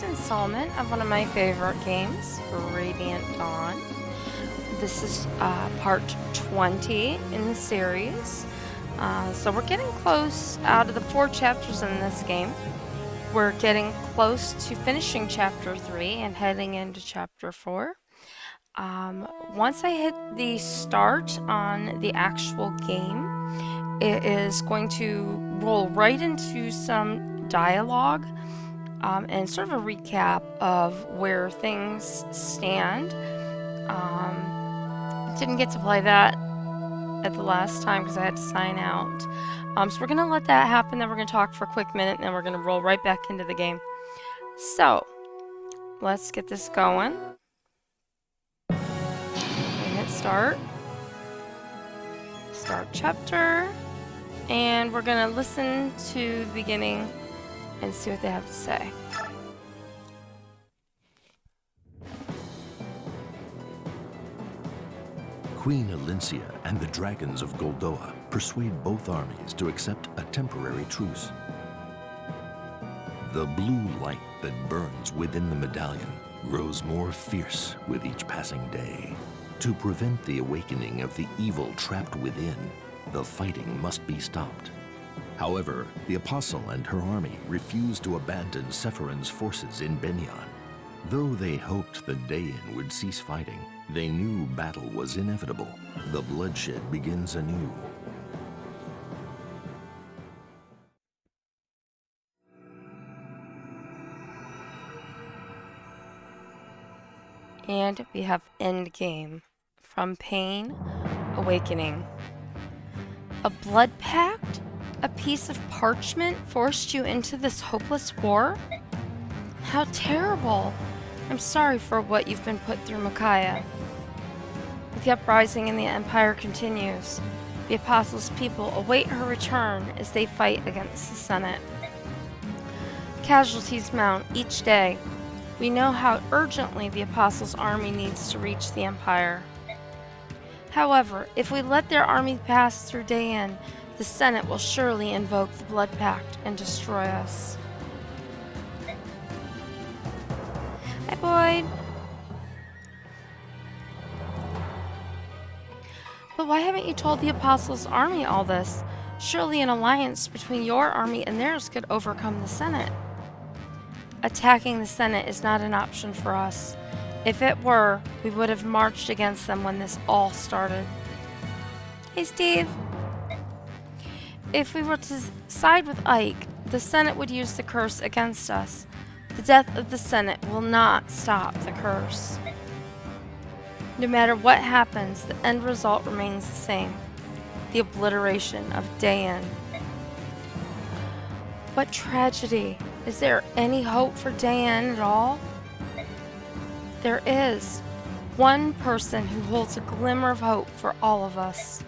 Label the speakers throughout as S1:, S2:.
S1: installment of one of my favorite games, Radiant Dawn. This is part 20 in the series. So we're getting close out of the 4 chapters in this game. We're getting close to finishing chapter 3 and heading into chapter 4. Once I hit the start on the actual game, it is going to roll right into some dialogue and sort of a recap of where things stand. Didn't get to play that at the last time because I had to sign out. So we're going to let that happen, then we're going to talk for a quick minute, and then we're going to roll right back into the game. So, let's get this going. Hit start. Start chapter. And we're going to listen to the beginning and see what they have to say.
S2: Queen Alincia and the dragons of Goldoa persuade both armies to accept a temporary truce. The blue light that burns within the medallion grows more fierce with each passing day. To prevent the awakening of the evil trapped within, the fighting must be stopped. However, the Apostle and her army refuse to abandon Sephirin's forces in Benyan. Though they hoped the Dayan would cease fighting, they knew battle was inevitable. The bloodshed begins anew.
S1: And we have Endgame. From Pain, Awakening. A blood pact? A piece of parchment forced you into this hopeless war? How terrible! I'm sorry for what you've been put through, Micaiah. The uprising in the Empire continues. The Apostles' people await her return as they fight against the Senate. Casualties mount each day. We know how urgently the Apostles' army needs to reach the Empire. However, if we let their army pass through Dayan, the Senate will surely invoke the Blood Pact and destroy us. Hi, Boyd. But why haven't you told the Apostles' army all this? Surely an alliance between your army and theirs could overcome the Senate. Attacking the Senate is not an option for us. If it were, we would have marched against them when this all started. Hey, Steve. If we were to side with Ike, the Senate would use the curse against us. The death of the Senate will not stop the curse. No matter what happens, the end result remains the same. The obliteration of Dayan. What tragedy! Is there any hope for Dayan at all? There is. One person who holds a glimmer of hope for all of us.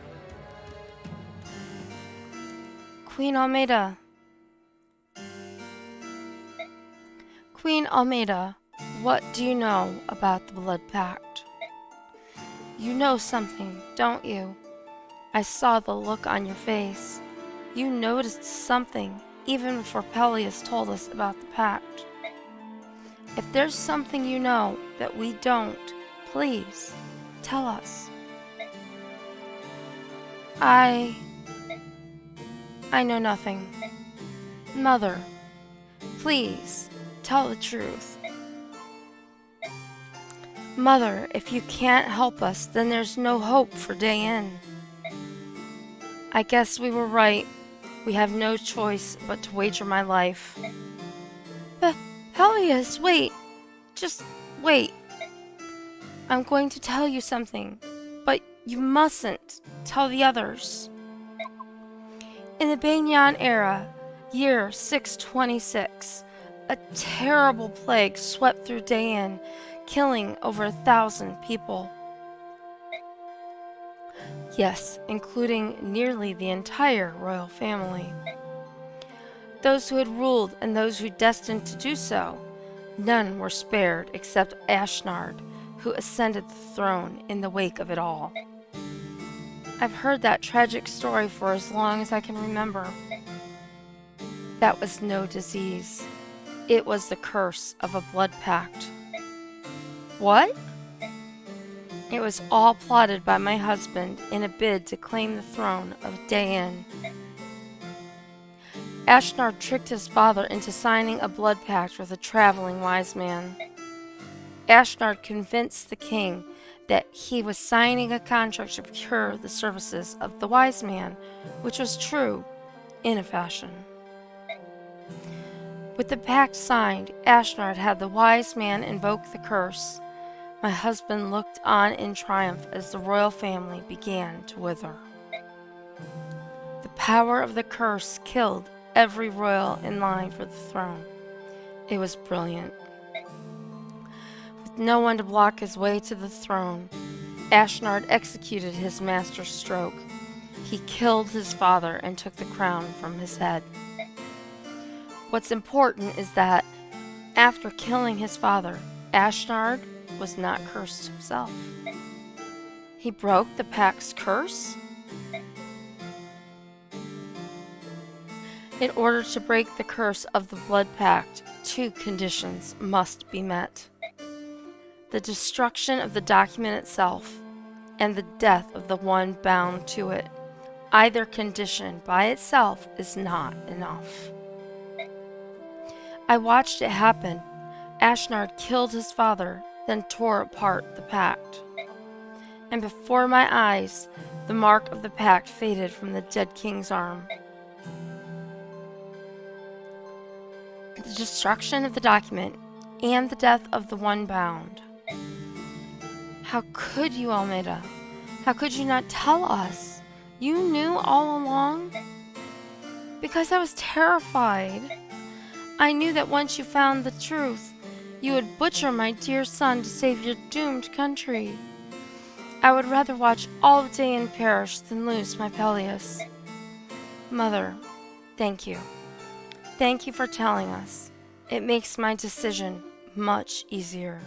S1: Queen Almeida. Queen Almeida, what do you know about the Blood Pact? You know something, don't you? I saw the look on your face. You noticed something even before Peleus told us about the pact. If there's something you know that we don't, please tell us. I know nothing. Mother, please tell the truth. Mother, if you can't help us, then there's no hope for Dayan. I guess we were right. We have no choice but to wager my life. Peleus, wait. Just wait. I'm going to tell you something, but you mustn't tell the others. In the Banyan era, year 626, a terrible plague swept through Dayan, killing over 1,000 people. Yes, including nearly the entire royal family. Those who had ruled and those who destined to do so, none were spared except Ashnard, who ascended the throne in the wake of it all. I've heard that tragic story for as long as I can remember. That was no disease. It was the curse of a blood pact. What? It was all plotted by my husband in a bid to claim the throne of Dayan. Ashnard tricked his father into signing a blood pact with a traveling wise man. Ashnard convinced the king that he was signing a contract to procure the services of the wise man, which was true in a fashion. With the pact signed, Ashnard had the wise man invoke the curse. My husband looked on in triumph as the royal family began to wither. The power of the curse killed every royal in line for the throne. It was brilliant. With no one to block his way to the throne, Ashnard executed his master stroke. He killed his father and took the crown from his head. What's important is that after killing his father, Ashnard was not cursed himself. He broke the pact's curse? In order to break the curse of the blood pact, two conditions must be met: the destruction of the document itself and the death of the one bound to it. Either condition by itself is not enough. I watched it happen. Ashnard killed his father, then tore apart the pact. And before my eyes, the mark of the pact faded from the dead king's arm. The destruction of the document and the death of the one bound. How could you, Almeida? How could you not tell us? You knew all along? Because I was terrified. I knew that once you found the truth, you would butcher my dear son to save your doomed country. I would rather watch all of Dayan perish than lose my Peleus. Mother, thank you. Thank you for telling us. It makes my decision much easier.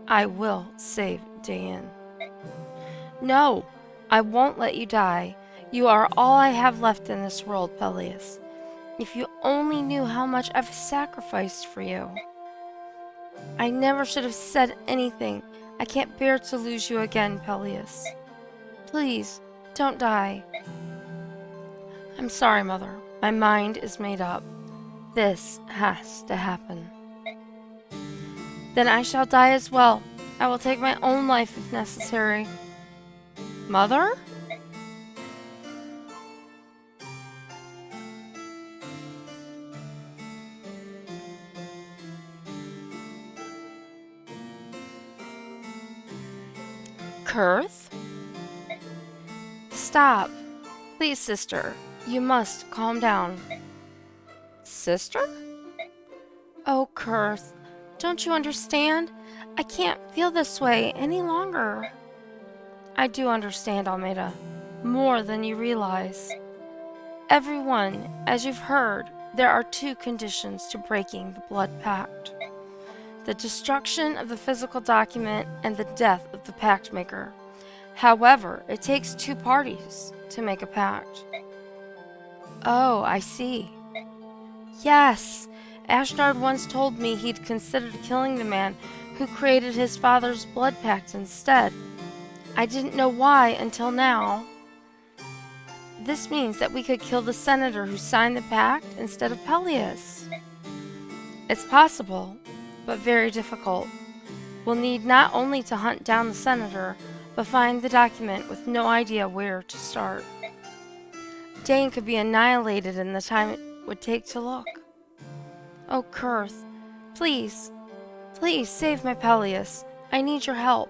S1: I will save Dayan. No, I won't let you die. You are all I have left in this world, Peleus. If you only knew how much I've sacrificed for you. I never should have said anything. I can't bear to lose you again, Peleus. Please, don't die. I'm sorry, Mother. My mind is made up. This has to happen. Then I shall die as well. I will take my own life if necessary. Mother? Kurth? Stop. Please, sister. You must calm down. Sister? Oh, Kurth. Don't you understand? I can't feel this way any longer. I do understand, Almeida. More than you realize. Everyone, as you've heard, there are two conditions to breaking the blood pact: the destruction of the physical document and the death of the pact maker. However, it takes two parties to make a pact. Oh, I see. Yes, Ashnard once told me he'd considered killing the man who created his father's blood pact instead. I didn't know why until now. This means that we could kill the senator who signed the pact instead of Peleus. It's possible, but very difficult. We'll need not only to hunt down the senator, but find the document with no idea where to start. Dayan could be annihilated in the time it would take to look. Oh, Kurth, please, please save my Peleus. I need your help.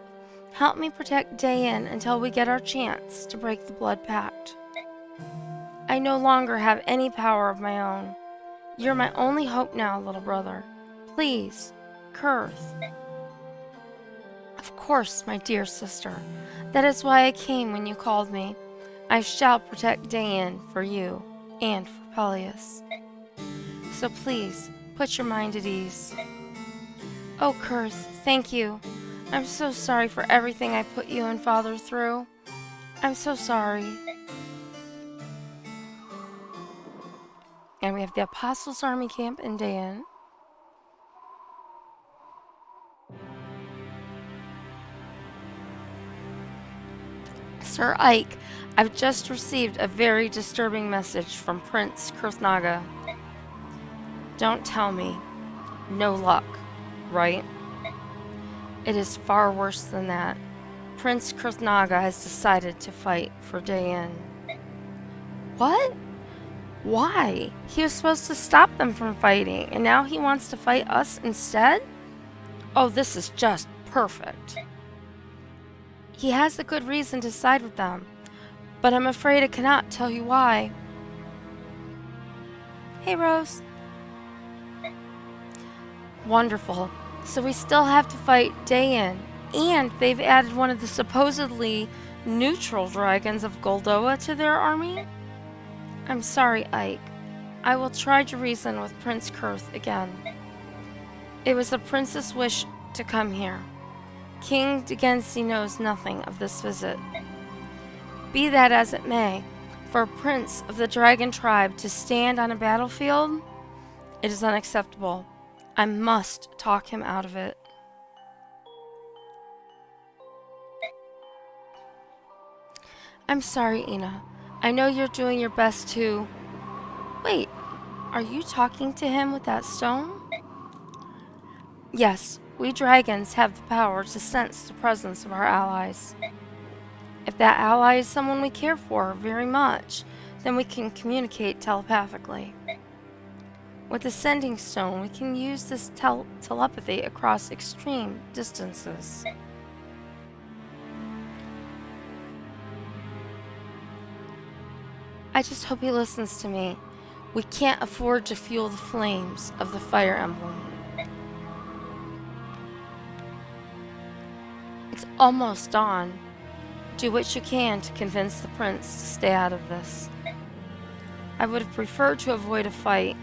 S1: Help me protect Dayan until we get our chance to break the blood pact. I no longer have any power of my own. You're my only hope now, little brother. Please, Kurth. Of course, my dear sister. That is why I came when you called me. I shall protect Dayan for you and for Peleus. So please, put your mind at ease. Oh, Kurth, thank you. I'm so sorry for everything I put you and Father through. I'm so sorry. And we have the Apostles' Army camp in Dayan. Sir Ike, I've just received a very disturbing message from Prince Kurthnaga. Don't tell me. No luck, right? It is far worse than that. Prince Kurthnaga has decided to fight for Dayan. What? Why? He was supposed to stop them from fighting, and now he wants to fight us instead? Oh, this is just perfect. He has a good reason to side with them, but I'm afraid I cannot tell you why. Hey, Rose. Wonderful. So we still have to fight Dayan, and they've added one of the supposedly neutral dragons of Goldoa to their army? I'm sorry, Ike. I will try to reason with Prince Kurth again. It was the prince's wish to come here. King Degensy knows nothing of this visit. Be that as it may, for a prince of the dragon tribe to stand on a battlefield, it is unacceptable. I must talk him out of it. I'm sorry, Ina. I know you're doing your best to... Wait, are you talking to him with that stone? Yes, we dragons have the power to sense the presence of our allies. If that ally is someone we care for very much, then we can communicate telepathically. With the sending stone, we can use this telepathy across extreme distances. I just hope he listens to me. We can't afford to fuel the flames of the fire emblem. It's almost dawn. Do what you can to convince the prince to stay out of this. I would have preferred to avoid a fight,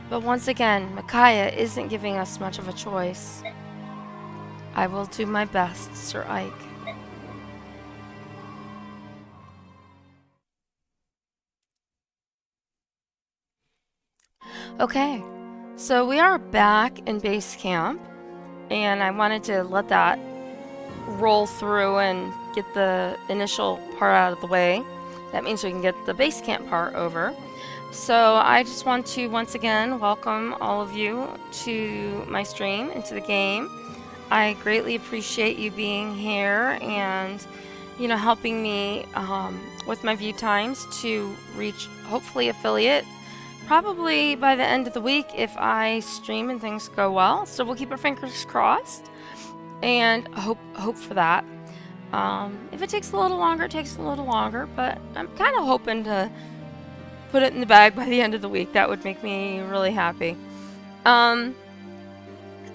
S1: but once again, Micaiah isn't giving us much of a choice. I will do my best, Sir Ike. Okay, so we are back in base camp, and I wanted to let that roll through and get the initial part out of the way. That means we can get the base camp part over. So I just want to once again welcome all of you to my stream and to the game. I greatly appreciate you being here and helping me with my view times to reach hopefully affiliate probably by the end of the week if I stream and things go well. So we'll keep our fingers crossed and hope for that. If it takes a little longer, it takes a little longer, but I'm kind of hoping to put it in the bag by the end of the week. That would make me really happy.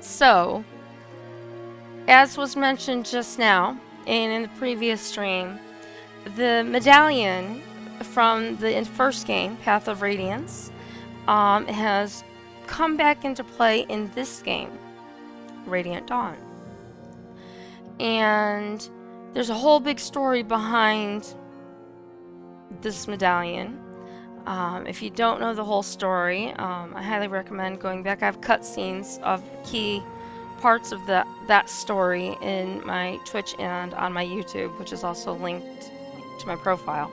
S1: So, as was mentioned just now and in the previous stream, the medallion from the first game, Path of Radiance, has come back into play in this game, Radiant Dawn. And there's a whole big story behind this medallion. If you don't know the whole story, I highly recommend going back. I have cutscenes of key parts of that story in my Twitch and on my YouTube, which is also linked to my profile.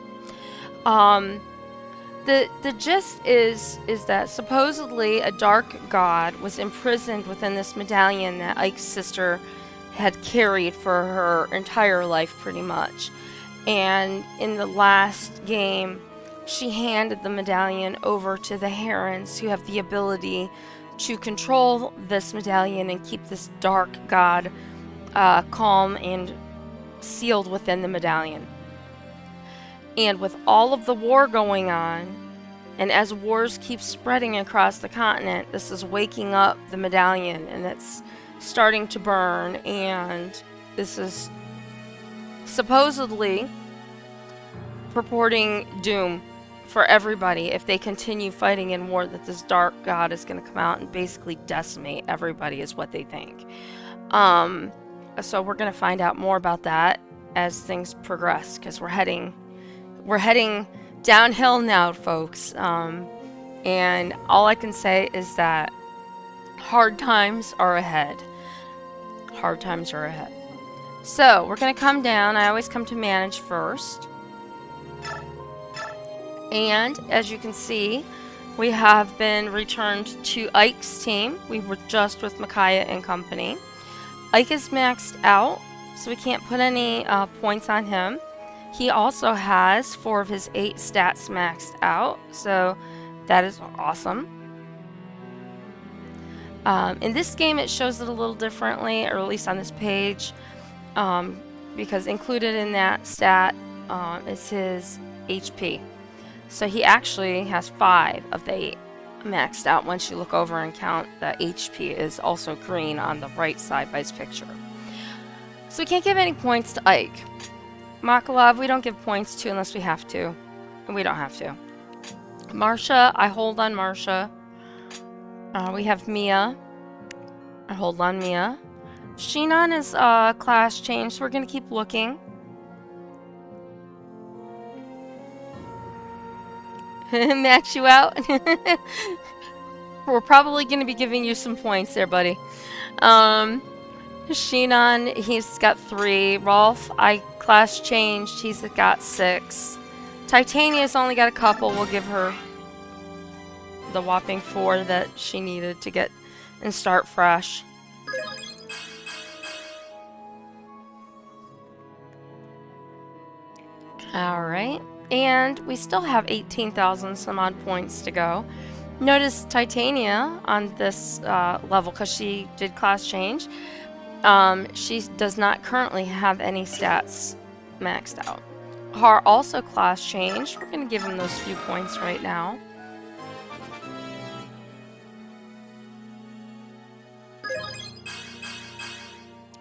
S1: The gist is that supposedly a dark god was imprisoned within this medallion that Ike's sister had carried for her entire life, pretty much. And in the last game, she handed the medallion over to the Herons, who have the ability to control this medallion and keep this dark god calm and sealed within the medallion. And with all of the war going on, and as wars keep spreading across the continent, this is waking up the medallion, and it's starting to burn, and this is supposedly purporting doom for everybody if they continue fighting in war, that this dark god is going to come out and basically decimate everybody is what they think. So we're going to find out more about that as things progress, because we're heading downhill now, folks. And all I can say is that hard times are ahead. Hard times are ahead. So we're going to come down. I always come to manage first. And as you can see, we have been returned to Ike's team. We were just with Micaiah and company. Ike is maxed out, so we can't put any points on him. He also has 4 of his 8 stats maxed out, so that is awesome. In this game, it shows it a little differently, or at least on this page, because included in that stat is his HP. So he actually has 5 of the 8 maxed out. Once you look over and count, the HP is also green on the right side by his picture. So we can't give any points to Ike. Makalov, we don't give points to unless we have to. And we don't have to. Marsha, I hold on Marsha. We have Mia. I hold on Mia. Shinon is class change, so we're going to keep looking. Max you out. We're probably going to be giving you some points there, buddy. Shinon, he's got 3. Rolf, I class changed. He's got 6. Titania's only got a couple. We'll give her the whopping 4 that she needed to get and start fresh. Alright, and we still have 18,000 some odd points to go. Notice Titania on this level, because she did class change, she does not currently have any stats maxed out. Har also class changed. We're going to give him those few points right now.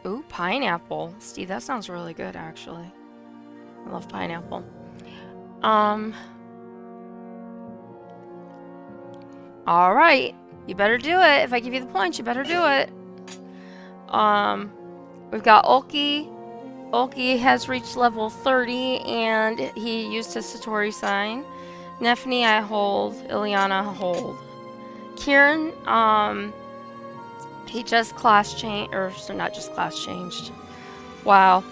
S1: Ooh, pineapple. Steve, that sounds really good, actually. I love pineapple. Alright. You better do it. If I give you the points, you better do it. We've got Ulki. Ulki has reached level 30, and he used his Satori sign. Nefni, I hold. Ileana, hold. Kieran, he just class changed, or so not just class changed. Wow.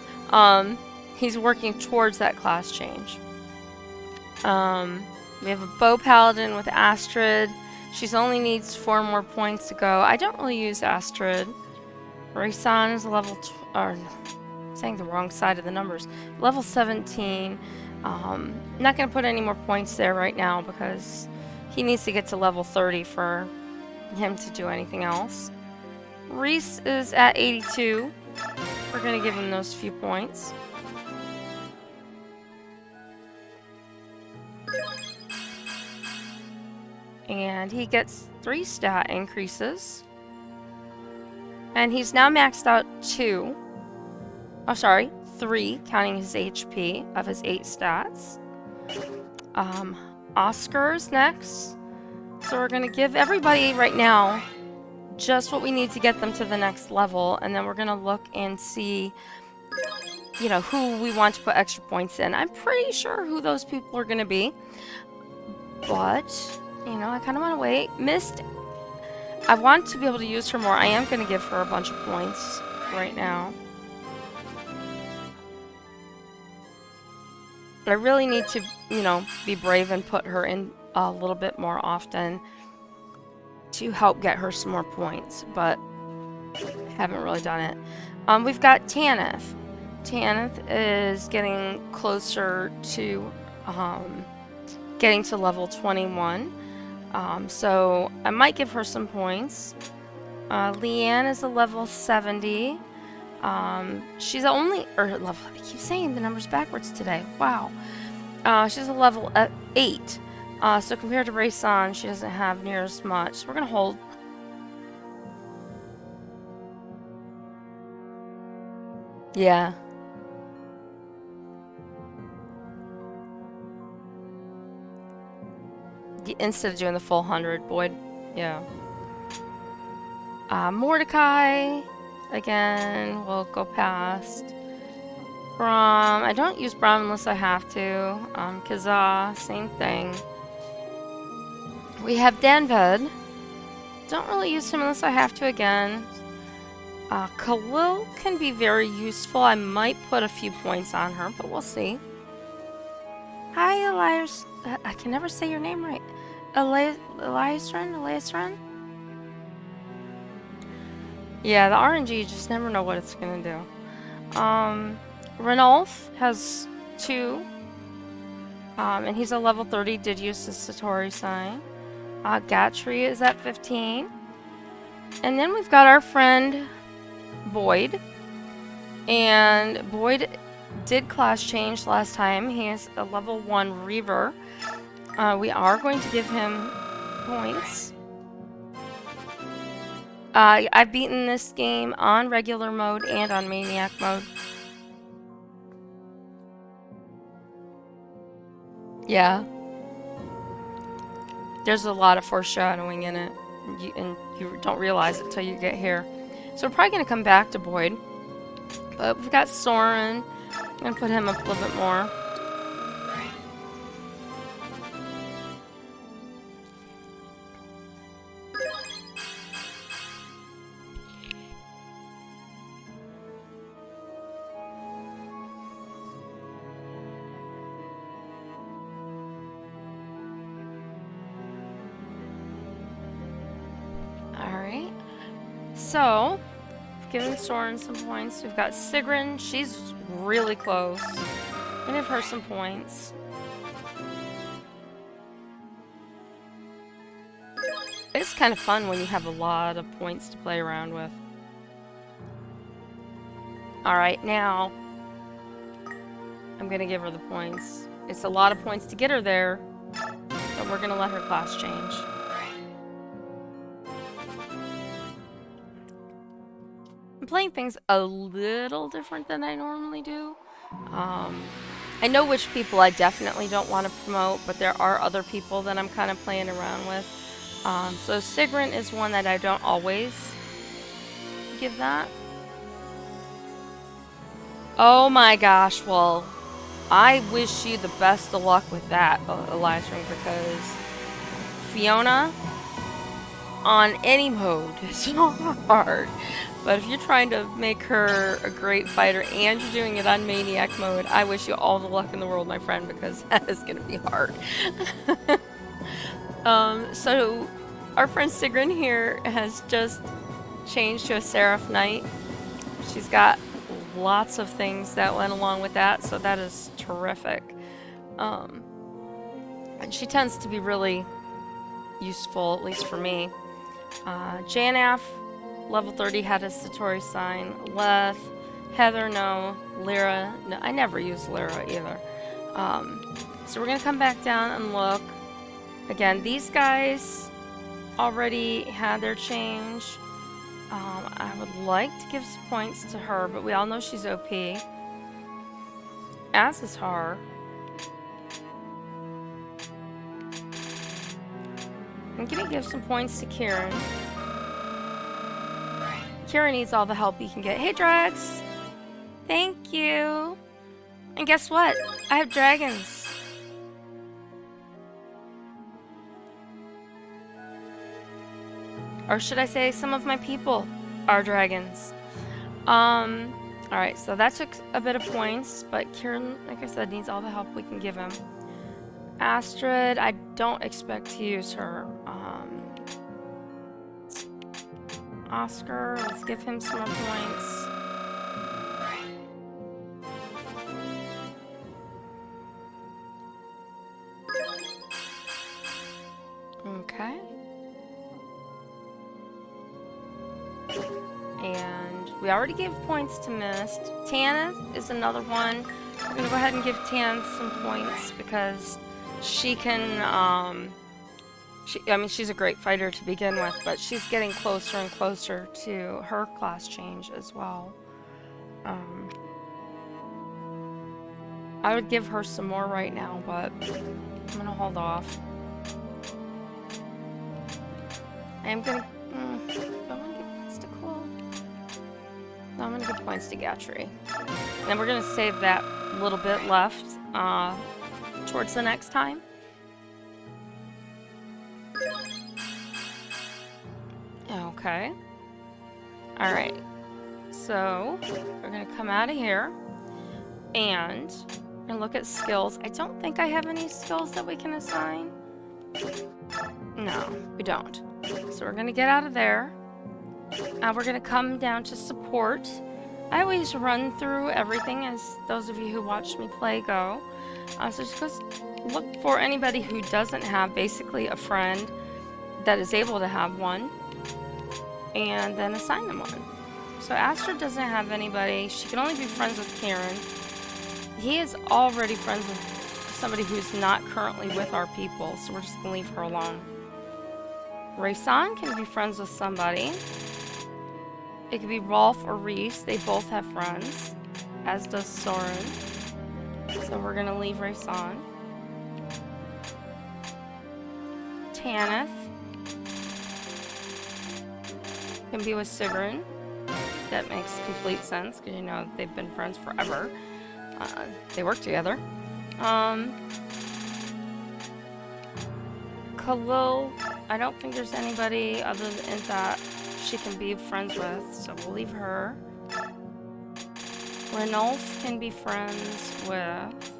S1: He's working towards that class change. We have a bow paladin with Astrid. She's only needs 4 more points to go. I don't really use Astrid. Raysan is level saying the wrong side of the numbers. Level 17. Not going to put any more points there right now because he needs to get to level 30 for him to do anything else. Reese is at 82. We're going to give him those few points. And he gets 3 stat increases. And he's now maxed out 2. Oh, sorry, 3, counting his HP of his 8 stats. Oscar's next. So we're going to give everybody right now just what we need to get them to the next level. And then we're going to look and see, you know, who we want to put extra points in. I'm pretty sure who those people are going to be. But, you know, I kind of want to wait. Mist, I want to be able to use her more. I am going to give her a bunch of points right now. I really need to, you know, be brave and put her in a little bit more often to help get her some more points, but haven't really done it. We've got Tanith. Tanith is getting closer to getting to level 21. So I might give her some points. Leanne is a level 70. She's only, or level, I keep saying the numbers backwards today. Wow. She's a level 8. So compared to Raysan, she doesn't have near as much. So we're going to hold. Yeah. Instead of doing the full 100, Boyd. Yeah. Mordecai. Again, we'll go past. Braum. I don't use Braum unless I have to. Kazaa. Same thing. We have Danved. Don't really use him unless I have to again. Khalil can be very useful. I might put a few points on her, but we'll see. Hi, Elias. I can never say your name right. Eliasran? Yeah, the RNG, you just never know what it's gonna do. Renolf has 2. And he's a level 30, did use the Satori sign. Gatry is at 15. And then we've got our friend Boyd. And Boyd did class change last time. He is a level 1 Reaver. We are going to give him points. I've beaten this game on regular mode and on Maniac mode. Yeah. There's a lot of foreshadowing in it, and you don't realize it till you get here. So we're probably going to come back to Boyd. But we've got Soren. I'm going to put him up a little bit more. Alright. So, giving Soren some points. We've got Sigrun. She's really close. I'm gonna give her some points. It's kind of fun when you have a lot of points to play around with. Alright, now I'm gonna give her the points. It's a lot of points to get her there, but we're gonna let her class change. I'm playing things a little different than I normally do. I know which people I definitely don't want to promote, but there are other people that I'm kind of playing around with. So Sigrun is one that I don't always give that. Oh my gosh, well, I wish you the best of luck with that, Elias Ring, because Fiona on any mode is hard. But if you're trying to make her a great fighter and you're doing it on Maniac mode, I wish you all the luck in the world, my friend, because that is going to be hard. So our friend Sigrun here has just changed to a Seraph Knight. She's got lots of things that went along with that, so that is terrific. And she tends to be really useful, at least for me. Janaf, level 30, had a Satori sign. Leth, Heather, no. Lyra, no. I never use Lyra either. So we're going to come back down and look. Again, these guys already had their change. I would like to give some points to her, but we all know she's OP. As is her. I'm going to give some points to Kieran. Kieran needs all the help he can get. Hey, Drax! Thank you! And guess what? I have dragons. Or should I say some of my people are dragons. Alright, so that took a bit of points, but Kieran, like I said, needs all the help we can give him. Astrid, I don't expect to use her. Oscar, let's give him some more points. Okay. And we already gave points to Mist. Tanith is another one. We're gonna go ahead and give Tanith some points because she can, I mean, she's a great fighter to begin with, but she's getting closer and closer to her class change as well. I would give her some more right now, but I'm gonna hold off. I am gonna, do I wanna give points to Cool? No, I'm gonna give points to Gatry. And then we're gonna save that little bit left, towards the next time. Okay. Alright. So we're gonna come out of here and we're gonna look at skills. I don't think I have any skills that we can assign. No, we don't. So we're gonna get out of there. We're gonna come down to support. I always run through everything as those of you who watch me play go. So just look for anybody who doesn't have basically a friend that is able to have one, and then assign them one. So Astrid doesn't have anybody. She can only be friends with Karen. He is already friends with somebody who's not currently with our people, so we're just gonna leave her alone. Raysan can be friends with somebody. It could be Rolf or Reese. They both have friends, as does Soren. So we're gonna leave Raysan. Tanith can be with Sigrun. That makes complete sense because you know they've been friends forever. They work together. Khalil, I don't think there's anybody other than that she can be friends with, so we'll leave her. Renulf can be friends with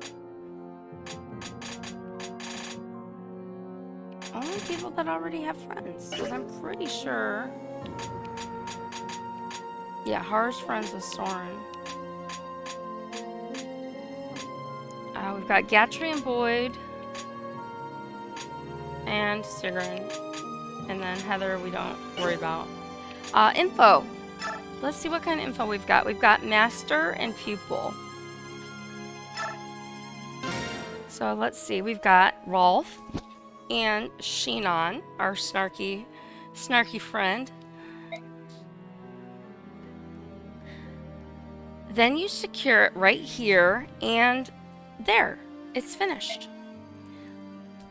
S1: only people that already have friends, because I'm pretty sure. Yeah, Har's friends with Soren. We've got Gatry and Boyd. And Sigrun. And then Heather we don't worry about. Info. Let's see what kind of info we've got. We've got Master and Pupil. So let's see. We've got Rolf and Sheenon, our snarky friend. Then you secure it right here, and there, it's finished.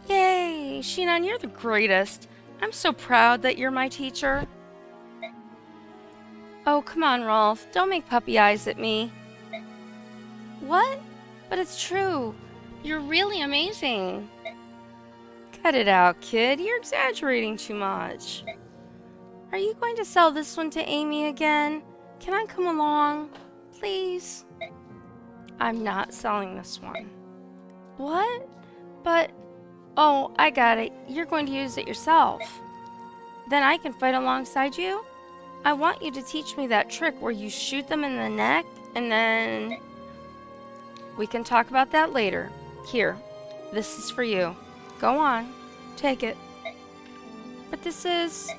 S1: Yay! Sheenon, you're the greatest. I'm so proud that you're my teacher. Oh, come on, Rolf. Don't make puppy eyes at me. What? But it's true. You're really amazing. Cut it out, kid. You're exaggerating too much. Are you going to sell this one to Amy again? Can I come along? Please? I'm not selling this one. What? But... Oh, I got it. You're going to use it yourself. Then I can fight alongside you? I want you to teach me that trick where you shoot them in the neck, and then... We can talk about that later. Here, this is for you. Go on, take it. But this is...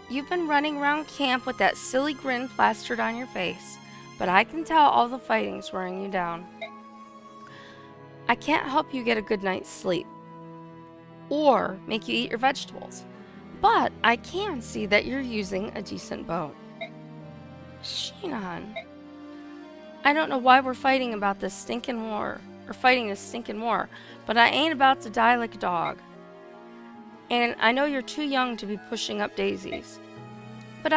S1: You've been running around camp with that silly grin plastered on your face, but I can tell all the fighting's wearing you down. I can't help you get a good night's sleep, or make you eat your vegetables, but I can see that you're using a decent bow. Sheenon, I don't know why we're fighting about this stinking war, but I ain't about to die like a dog. And I know you're too young to be pushing up daisies. But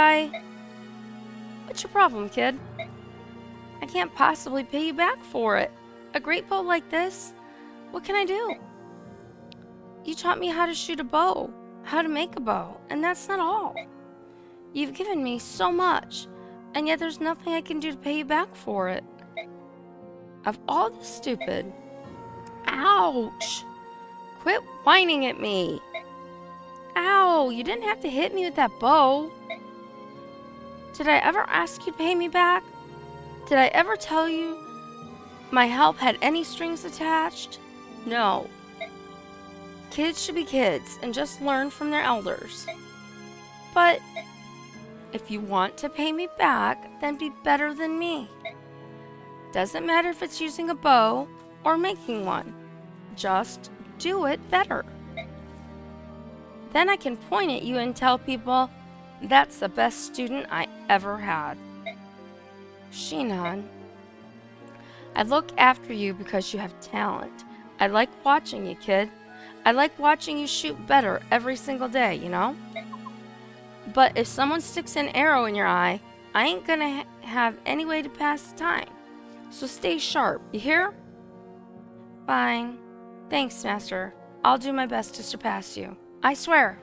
S1: what's your problem, kid? I can't possibly pay you back for it. A great bow like this? What can I do? You taught me how to shoot a bow, how to make a bow, and that's not all. You've given me so much, and yet there's nothing I can do to pay you back for it. Of all the stupid... Ouch! Quit whining at me! Ow! You didn't have to hit me with that bow. Did I ever ask you to pay me back? Did I ever tell you my help had any strings attached? No. Kids should be kids and just learn from their elders. But if you want to pay me back, then be better than me. Doesn't matter if it's using a bow or making one. Just do it better. Then I can point at you and tell people, that's the best student I ever had. Sheenon, I look after you because you have talent. I like watching you, kid. I like watching you shoot better every single day, you know? But if someone sticks an arrow in your eye, I ain't gonna have any way to pass the time. So stay sharp, you hear? Fine. Thanks, Master. I'll do my best to surpass you. I swear.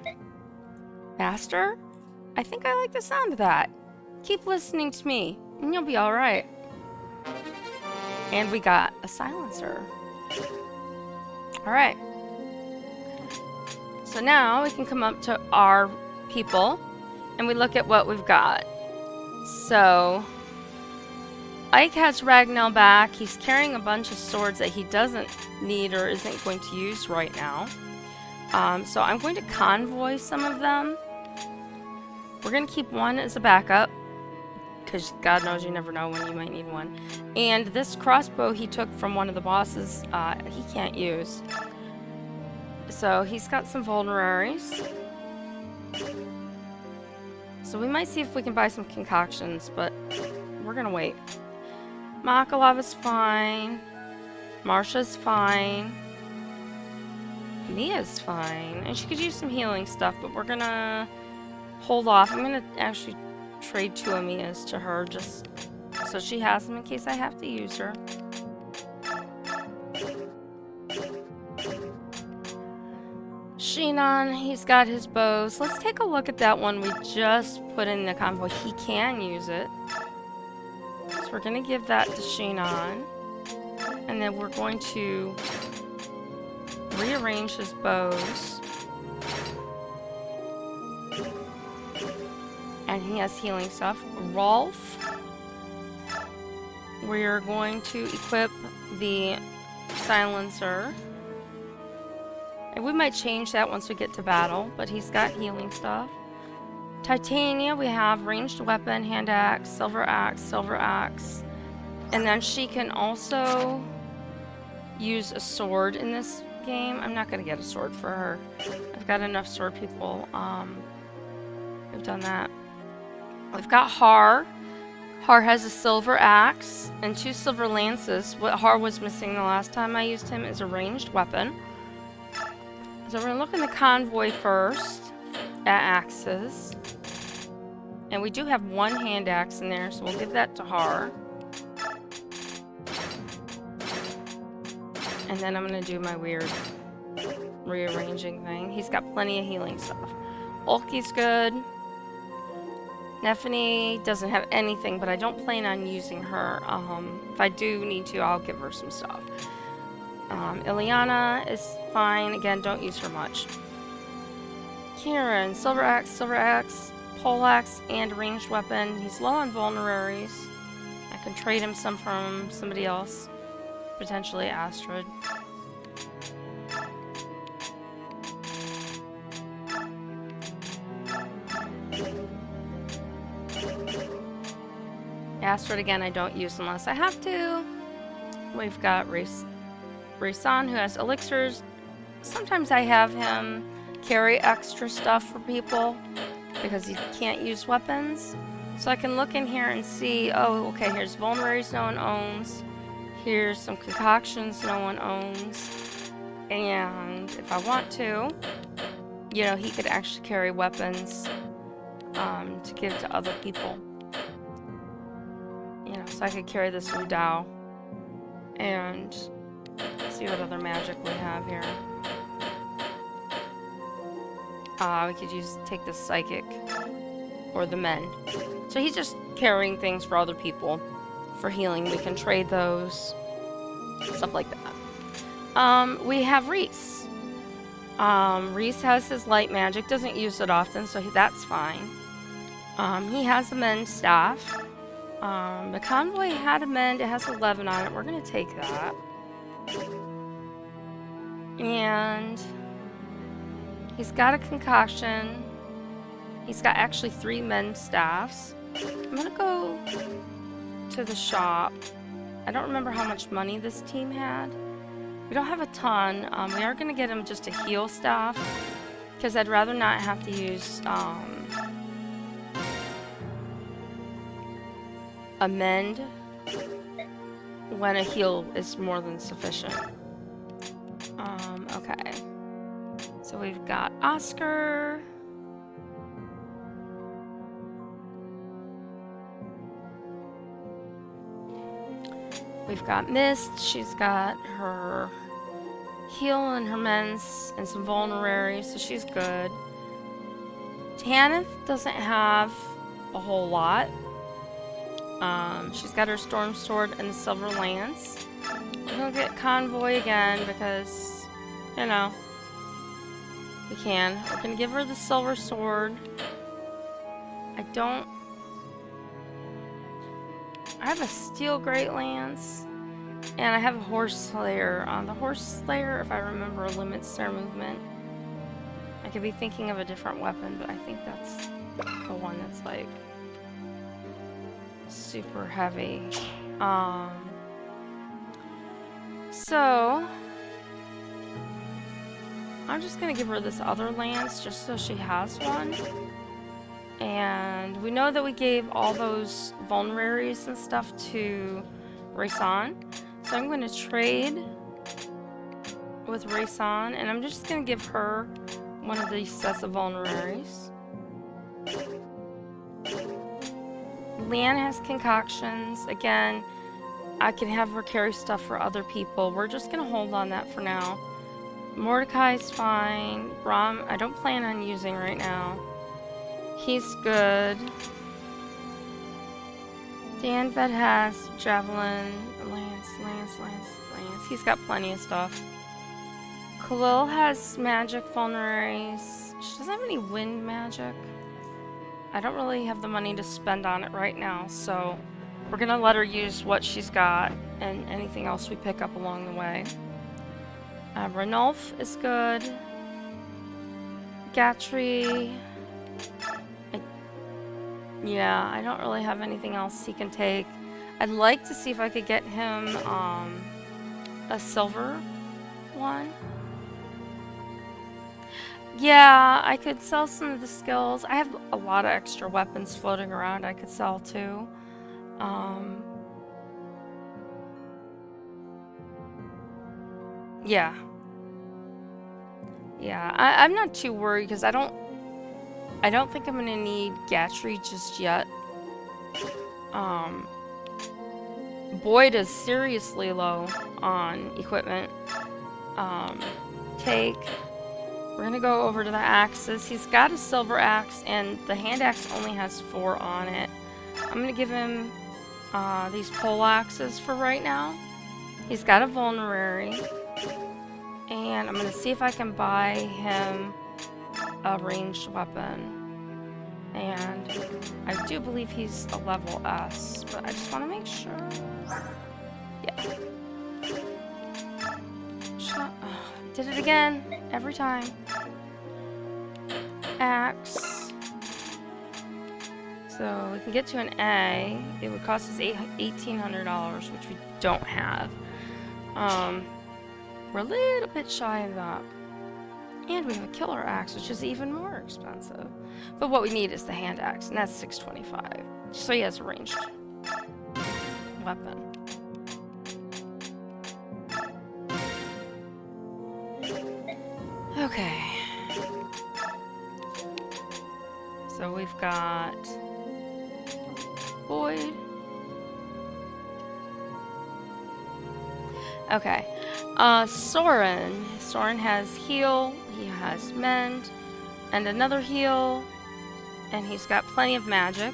S1: Master? I think I like the sound of that. Keep listening to me, and you'll be alright. And we got a silencer. Alright. So now we can come up to our people, and we look at what we've got. So, Ike has Ragnell back. He's carrying a bunch of swords that he doesn't need or isn't going to use right now. So I'm going to convoy some of them. We're going to keep one as a backup, because God knows you never know when you might need one. And this crossbow he took from one of the bosses, he can't use. So he's got some vulneraries. So we might see if we can buy some concoctions, but we're gonna wait. Makalava's fine. Marsha's fine. Mia's fine. And she could use some healing stuff, but we're gonna hold off. I'm gonna actually trade 2 of Mia's to her just so she has them in case I have to use her. Shinon, he's got his bows. Let's take a look at that one we just put in the convoy. He can use it. So we're going to give that to Shinon. And then we're going to rearrange his bows. And he has healing stuff. Rolf, we're going to equip the silencer. And we might change that once we get to battle, but he's got healing stuff. Titania, we have ranged weapon, hand axe, silver axe. And then she can also use a sword in this game. I'm not going to get a sword for her. I've got enough sword people. We've done that. We've got Har. Har has a silver axe and 2 silver lances. What Har was missing the last time I used him is a ranged weapon. So we're going to look in the convoy first at axes. And we do have 1 hand axe in there, so we'll give that to Har. And then I'm going to do my weird rearranging thing. He's got plenty of healing stuff. Ulki's good. Nefany doesn't have anything, but I don't plan on using her. If I do need to, I'll give her some stuff. Ileana is fine. Again, don't use her much. Kieran, silver axe, pole axe, and ranged weapon. He's low on vulneraries. I can trade him some from somebody else. Potentially Astrid. Astrid, again, I don't use unless I have to. We've got Raysan, who has elixirs. Sometimes I have him carry extra stuff for people because he can't use weapons. So I can look in here and see, oh, okay, here's vulneraries no one owns. Here's some concoctions no one owns. And if I want to, you know, he could actually carry weapons to give to other people. You know, so I could carry this Wu Dao and see what other magic we have here. We could take the psychic or the mend. So he's just carrying things for other people for healing. We can trade those, stuff like that. We have Reese. Reese has his light magic, doesn't use it often, so that's fine. He has a mend staff. The convoy had a mend, it has 11 on it. We're gonna take that. And he's got a concoction. He's got actually 3 mend staffs. I'm gonna go to the shop. I don't remember how much money this team had. We don't have a ton. We are gonna get him just a heal staff because I'd rather not have to use a mend when a heal is more than sufficient. Okay. So we've got Oscar. We've got Mist. She's got her heal and her mends and some vulneraries, so she's good. Tanith doesn't have a whole lot. She's got her Storm Sword and the Silver Lance. We're gonna get Convoy again because, you know, we can. We're gonna give her the Silver Sword. I have a Steel Great Lance, and I have a Horse Slayer. The Horse Slayer, if I remember, limits their movement. I could be thinking of a different weapon, but I think that's the one that's like super heavy. So I'm just gonna give her this other lance just so she has one. And we know that we gave all those vulneraries and stuff to Raysan. So I'm going to trade with Raysan, and I'm just going to give her one of these sets of vulneraries. Leanne has concoctions. Again, I can have her carry stuff for other people. We're just going to hold on that for now. Mordecai's fine. Brom, I don't plan on using right now. He's good. Danved has Javelin, Lance. He's got plenty of stuff. Khalil has magic vulneraries. She doesn't have any wind magic. I don't really have the money to spend on it right now, so we're gonna let her use what she's got and anything else we pick up along the way. Ranulf is good. Gatry. Yeah, I don't really have anything else he can take. I'd like to see if I could get him a silver one. Yeah, I could sell some of the skills. I have a lot of extra weapons floating around I could sell too. Yeah. Yeah, I'm not too worried because I don't think I'm gonna need Gatry just yet. Boyd is seriously low on equipment. We're gonna go over to the axes. He's got a silver axe, and the hand axe only has 4 on it. I'm gonna give him these pole axes for right now. He's got a vulnerary, and I'm gonna see if I can buy him a ranged weapon. And I do believe he's a level S, but I just want to make sure. Yeah. Did it again. Every time. Axe. So we can get to an A. It would cost us $1,800, which we don't have. We're a little bit shy of that. And we have a killer axe, which is even more expensive. But what we need is the hand axe, and that's $625. So he has a ranged weapon. Okay. So we've got Boyd. Okay. Soren. Soren has heal, he has mend, and another heal, and he's got plenty of magic.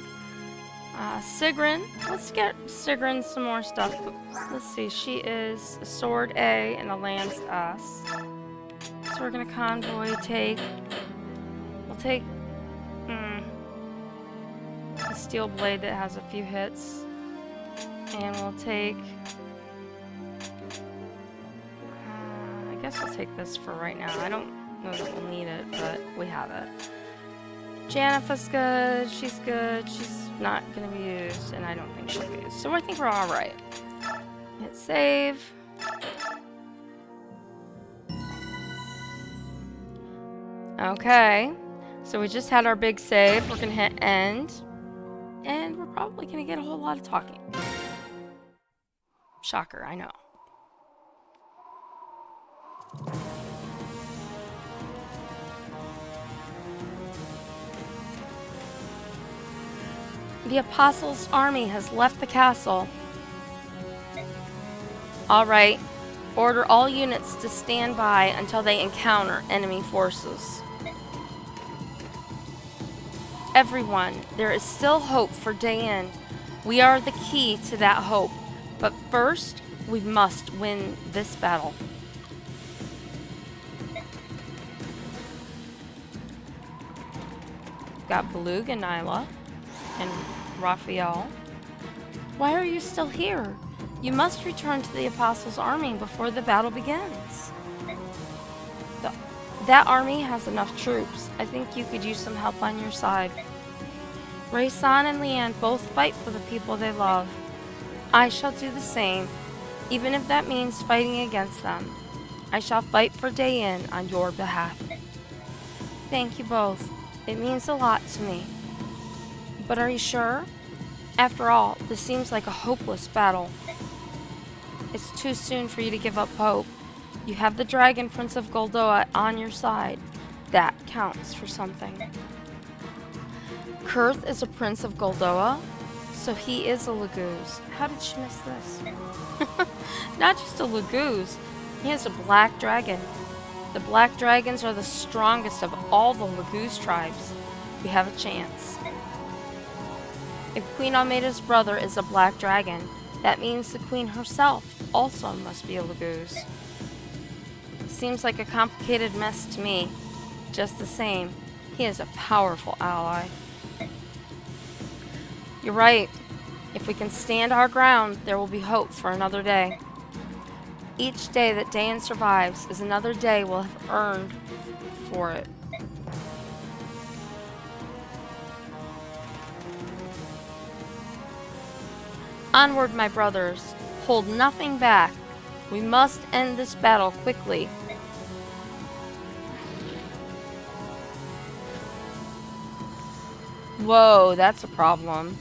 S1: Sigrun. Let's get Sigrun some more stuff. Let's see, she is a sword A and a lance S. So we're gonna convoy take. We'll take the steel blade that has a few hits, and we'll take. I guess we'll take this for right now. I don't know that we'll need it, but we have it. Janetha's good. She's good. She's not going to be used, and I don't think she'll be used. So I think we're all right. Hit save. Okay. So we just had our big save. We're going to hit end. And we're probably going to get a whole lot of talking. Shocker, I know. The Apostles' army has left the castle. Alright. Order all units to stand by until they encounter enemy forces. Everyone, there is still hope for Dayan. We are the key to that hope. But first, we must win this battle. Got Balug and Nyla and Raphael. Why are you still here? You must return to the Apostles' army before the battle begins. That army has enough troops. I think you could use some help on your side. Raysan and Leanne both fight for the people they love. I shall do the same, even if that means fighting against them. I shall fight for Dayin on your behalf. Thank you both. It means a lot to me. But are you sure? After all, this seems like a hopeless battle. It's too soon for you to give up hope. You have the Dragon Prince of Goldoa on your side. That counts for something. Kurth is a Prince of Goldoa, so he is a Laguz. How did she miss this? Not just a Laguz, he is a black dragon. The black dragons are the strongest of all the Laguz tribes. We have a chance. If Queen Almeida's brother is a black dragon, that means the queen herself also must be a Laguz. Seems like a complicated mess to me. Just the same, he is a powerful ally. You're right. If we can stand our ground, there will be hope for another day. Each day that Dayin survives is another day we'll have earned for it. Onward, my brothers. Hold nothing back. We must end this battle quickly. Whoa, that's a problem.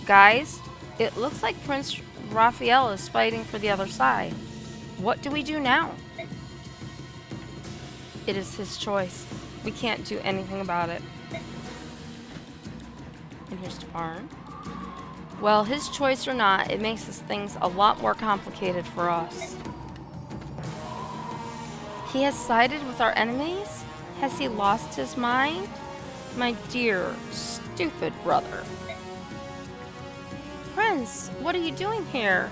S1: Guys, it looks like Prince Raphael is fighting for the other side. What do we do now? It is his choice. We can't do anything about it. And here's Taparn. Well, his choice or not, it makes things a lot more complicated for us. He has sided with our enemies? Has he lost his mind? My dear, stupid brother. Prince, what are you doing here?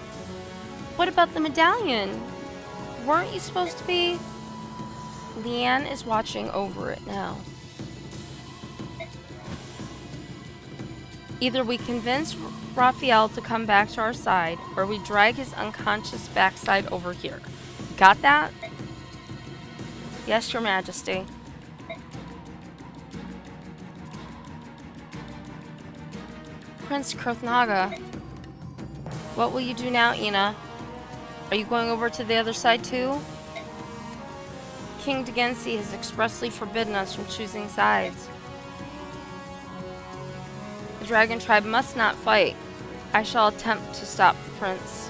S1: What about the medallion? Weren't you supposed to be? Leanne is watching over it now. Either we convince Raphael to come back to our side, or we drag his unconscious backside over here. Got that? Yes, Your Majesty. Prince Kurthnaga, what will you do now, Ina? Are you going over to the other side too? King Degensy has expressly forbidden us from choosing sides. The dragon tribe must not fight. I shall attempt to stop the prince.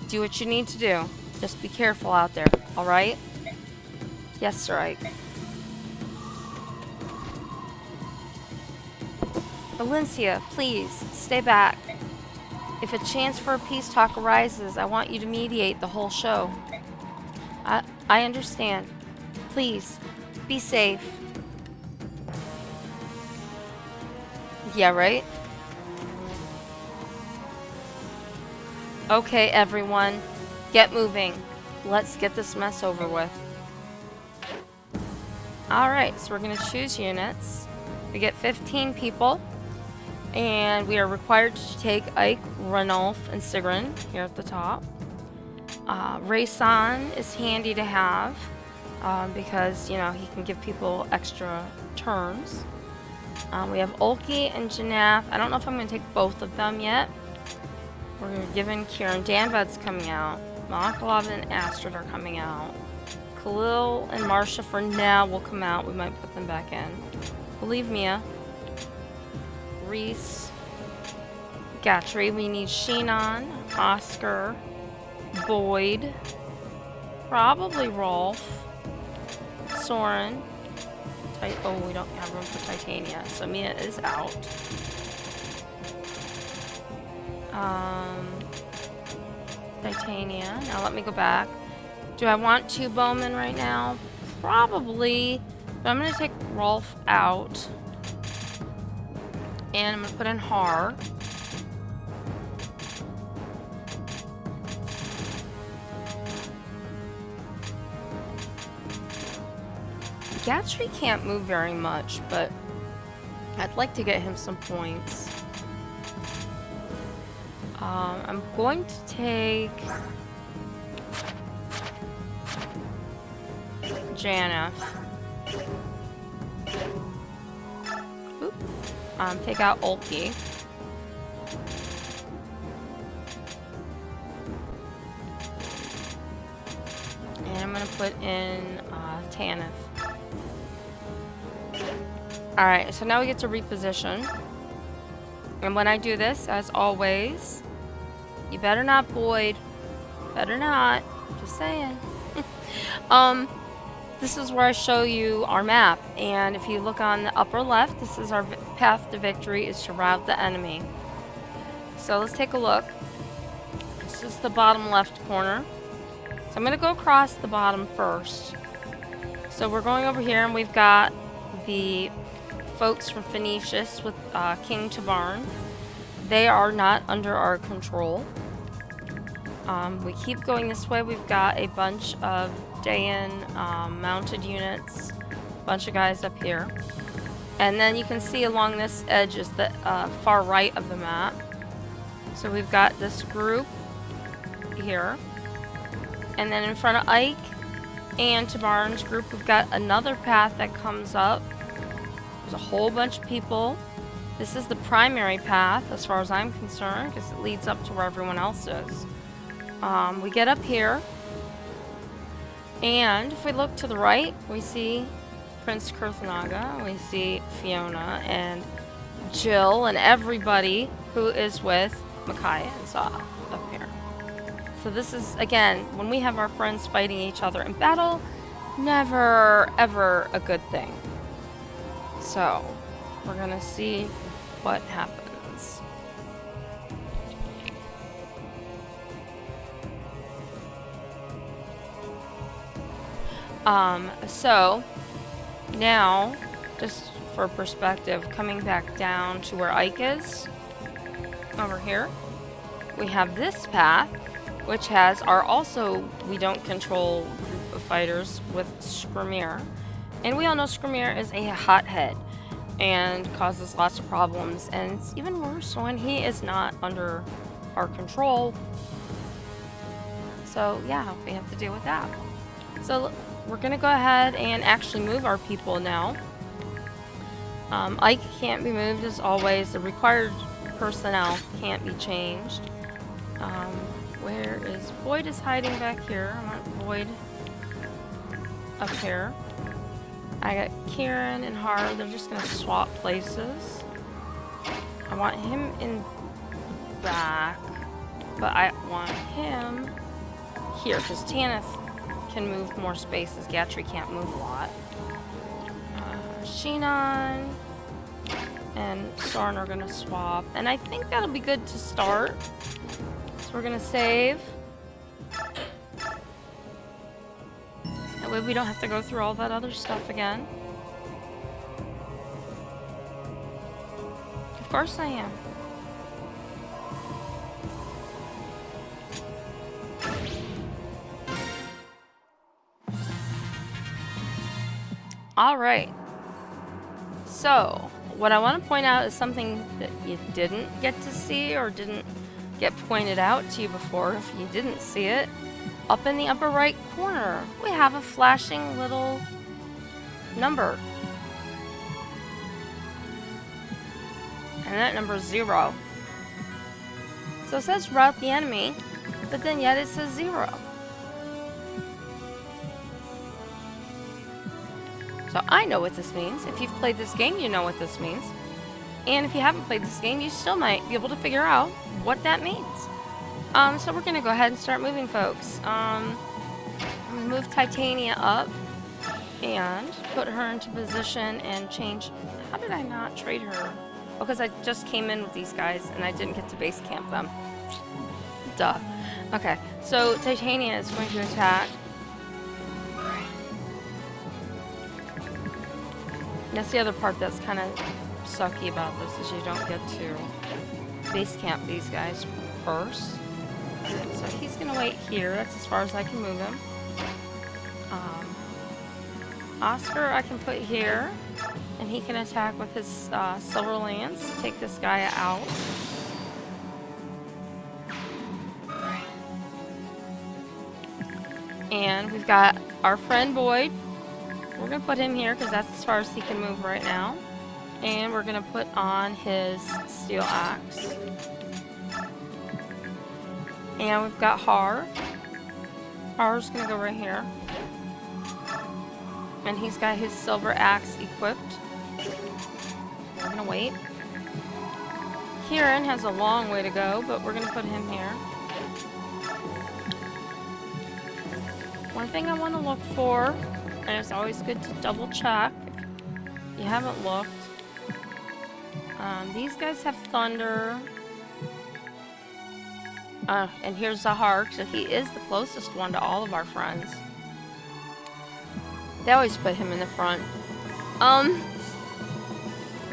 S1: Do what you need to do. Just be careful out there, alright? Yes, Sir Ike. Valencia, please, stay back. If a chance for a peace talk arises, I want you to mediate the whole show. I understand. Please, be safe. Yeah, right? Okay, everyone. Get moving. Let's get this mess over with. Alright, so we're going to choose units. We get 15 people. And we are required to take Ike, Ranulf, and Sigrun here at the top. Raysan is handy to have because, you know, he can give people extra turns. We have Ulki and Janath. I don't know if I'm going to take both of them yet. We're given Kieran. Danbud's coming out. Makalov and Astrid are coming out. Khalil and Marsha for now will come out. We might put them back in. We'll leave Mia. Reese. Gatry. We need Sheenon, Oscar, Boyd, probably Rolf, Soren. Oh, we don't have room for Titania, so Mia is out. Titania. Now let me go back. Do I want 2 bowmen right now? Probably. But I'm going to take Rolf out. And I'm going to put in Har. Gatry can't move very much, but I'd like to get him some points. I'm going to take Janeth. Oop. Take out Ulki. And I'm going to put in Tanith. Alright, so now we get to reposition. And when I do this, as always, you better not Boyd. Better not. Just saying. This is where I show you our map. And if you look on the upper left, this is our path to victory, is to rout the enemy. So let's take a look. This is the bottom left corner. So I'm going to go across the bottom first. So we're going over here and we've got the folks from Phoenicius with King Tabarn. They are not under our control. We keep going this way. We've got a bunch of Dayan mounted units, a bunch of guys up here. And then you can see along this edge is the far right of the map. So we've got this group here. And then in front of Ike and Tabarn's group, we've got another path that comes up. There's a whole bunch of people. This is the primary path as far as I'm concerned, because it leads up to where everyone else is. We get up here, and if we look to the right, we see Prince Kurthnaga, we see Fiona and Jill and everybody who is with Micaiah and Soph up here. So this is, again, when we have our friends fighting each other in battle, never ever a good thing. So we're gonna see what happens. So now, just for perspective, coming back down to where Ike is, over here, we have this path, which has our also we don't control group of fighters with Skrimir. And we all know Skrimir is a hothead and causes lots of problems, and it's even worse when he is not under our control. So yeah, we have to deal with that. So we're gonna go ahead and actually move our people now. Ike can't be moved as always. The required personnel can't be changed. Where is Boyd? Is hiding back here. I want Boyd up here. I got Kieran and Har. They're just gonna swap places. I want him in back, but I want him here because Tanith can move more spaces. Gatry can't move a lot. Shinon and Soren are gonna swap, and I think that'll be good to start. So we're gonna save. That way we don't have to go through all that other stuff again. Of course I am. Alright. So, what I want to point out is something that you didn't get to see or didn't get pointed out to you before if you didn't see it. Up in the upper right corner, we have a flashing little number. And that number is 0. So it says rout the enemy, but then yet it says 0. So I know what this means. If you've played this game, you know what this means. And if you haven't played this game, you still might be able to figure out what that means. So we're going to go ahead and start moving, folks. Move Titania up and put her into position and change. How did I not trade her? Because I just came in with these guys and I didn't get to base camp them. Duh. Okay, so Titania is going to attack. That's the other part that's kind of sucky about this is you don't get to base camp these guys first. So he's gonna wait here. That's as far as I can move him. Oscar I can put here, and he can attack with his silver lance, take this guy out. And we've got our friend Boyd. We're gonna put him here because that's as far as he can move right now. And we're gonna put on his steel axe. And we've got Har. Har's gonna go right here. And he's got his silver axe equipped. We're gonna wait. Kieran has a long way to go, but we're gonna put him here. One thing I want to look for, and it's always good to double check if you haven't looked. These guys have thunder. And here's Zahar, so he is the closest one to all of our friends. They always put him in the front.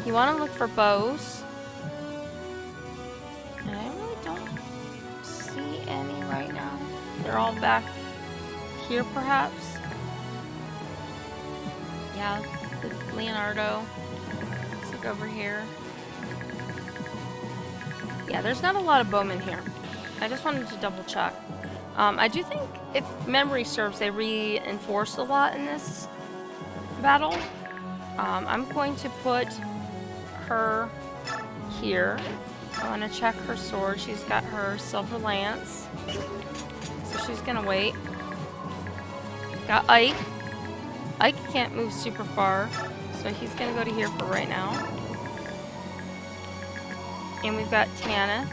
S1: You want to look for bows. And I really don't see any right now. They're all back here, perhaps. Yeah, the Leonardo. Let's look over here. Yeah, there's not a lot of bowmen here. I just wanted to double check. I do think, if memory serves, they reinforced a lot in this battle. I'm going to put her here. I want to check her sword. She's got her silver lance. So she's going to wait. Got Ike. Ike can't move super far, so he's going to go to here for right now. And we've got Tanith.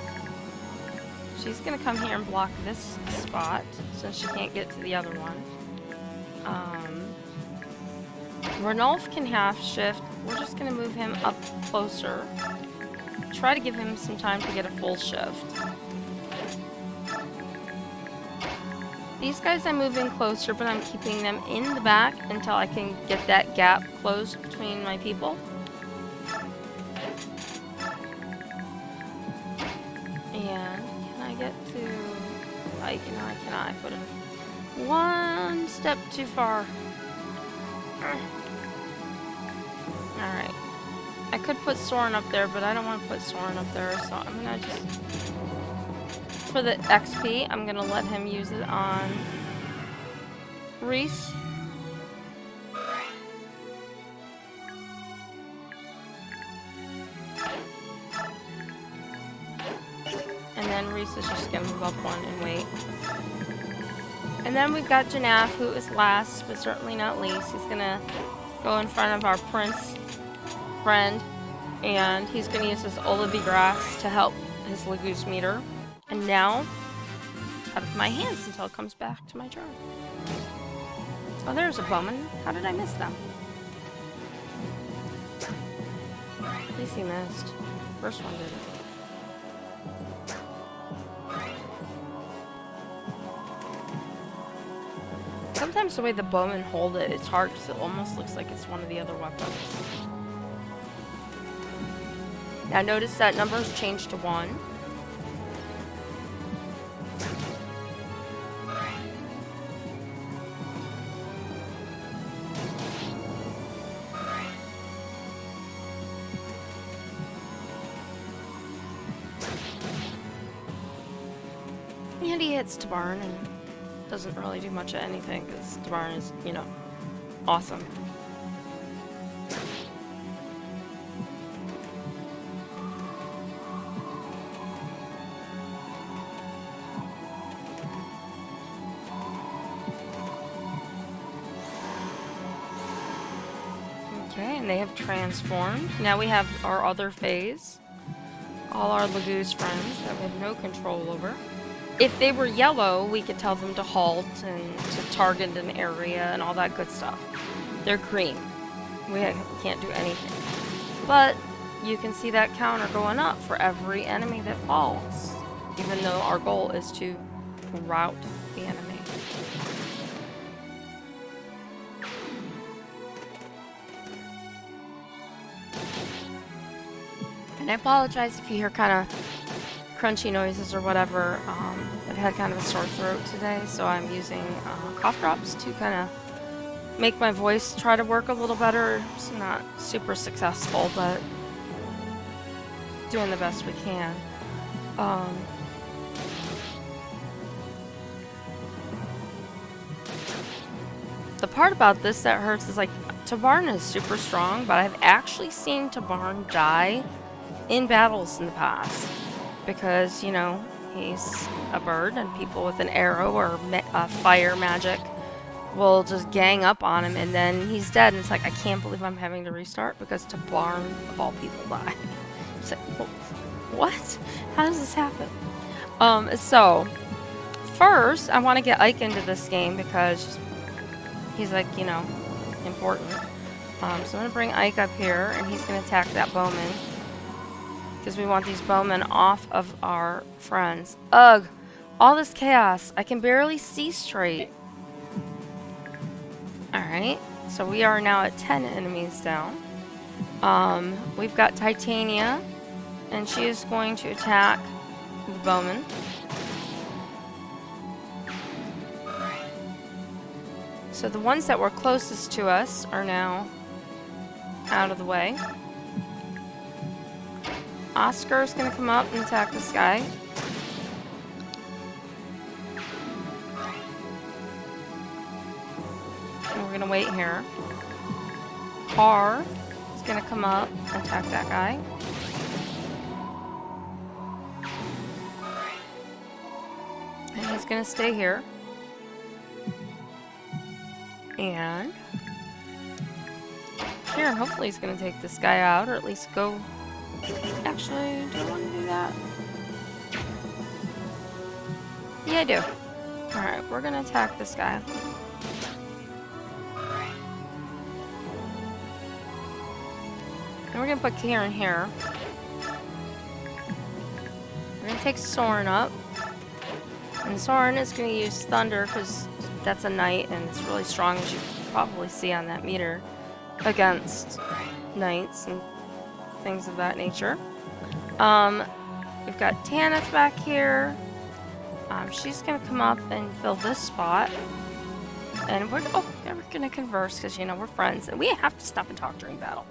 S1: She's going to come here and block this spot since she can't get to the other one. Ranulf can half shift. We're just going to move him up closer. Try to give him some time to get a full shift. These guys I'm moving closer, but I'm keeping them in the back until I can get that gap closed between my people. And can I get to... I cannot. I put him one step too far. Alright. I could put Soren up there, but I don't want to put Soren up there, so I'm going to just... For the XP, I'm going to let him use it on Reese. And then Reese is just going to move up one and wait. And then we've got Janaf, who is last, but certainly not least. He's going to go in front of our prince friend, and he's going to use his Olivia grass to help his Lagoose meter. And now, out of my hands until it comes back to my turn. Oh, there's a bowman. How did I miss them? At least he missed. First one did. Sometimes the way the bowmen hold it, it's hard because it almost looks like it's one of the other weapons. Now notice that number's changed to 1. And he hits Tabarn and doesn't really do much of anything because Tabarn is, you know, awesome. Okay, and they have transformed. Now we have our other phase. All our Lagoose friends that we have no control over. If they were yellow, we could tell them to halt and to target an area and all that good stuff. They're green. We can't do anything. But you can see that counter going up for every enemy that falls, even though our goal is to rout the enemy. And I apologize if you hear kind of crunchy noises or whatever. I've had kind of a sore throat today, so I'm using cough drops to kind of make my voice try to work a little better. It's not super successful, but doing the best we can. The part about this that hurts is like Tabarn is super strong, but I've actually seen Tabarn die in battles in the past because, you know, he's a bird and people with an arrow or fire magic will just gang up on him and then he's dead and it's like, I can't believe I'm having to restart because Tabarn of all people died. It's like, what? How does this happen? So first I want to get Ike into this game because he's like, you know, important. So I'm going to bring Ike up here and he's going to attack that bowman because we want these bowmen off of our friends. Ugh, all this chaos. I can barely see straight. Alright, so we are now at 10 enemies down. We've got Titania, and she is going to attack the bowman. So the ones that were closest to us are now out of the way. Oscar is going to come up and attack this guy. And we're going to wait here. Har is going to come up and attack that guy. And he's going to stay here. And Kieran hopefully he's going to take this guy out, or at least go... Actually, do I want to do that? Yeah, I do. Alright, we're going to attack this guy. And we're going to put Kieran here. We're going to take Soren up. And Soren is going to use Thunder because that's a knight and it's really strong, as you can probably see on that meter, against knights and things of that nature. We've got Tanith back here. She's going to come up and fill this spot. And we're going to converse because, you know, we're friends and we have to stop and talk during battle.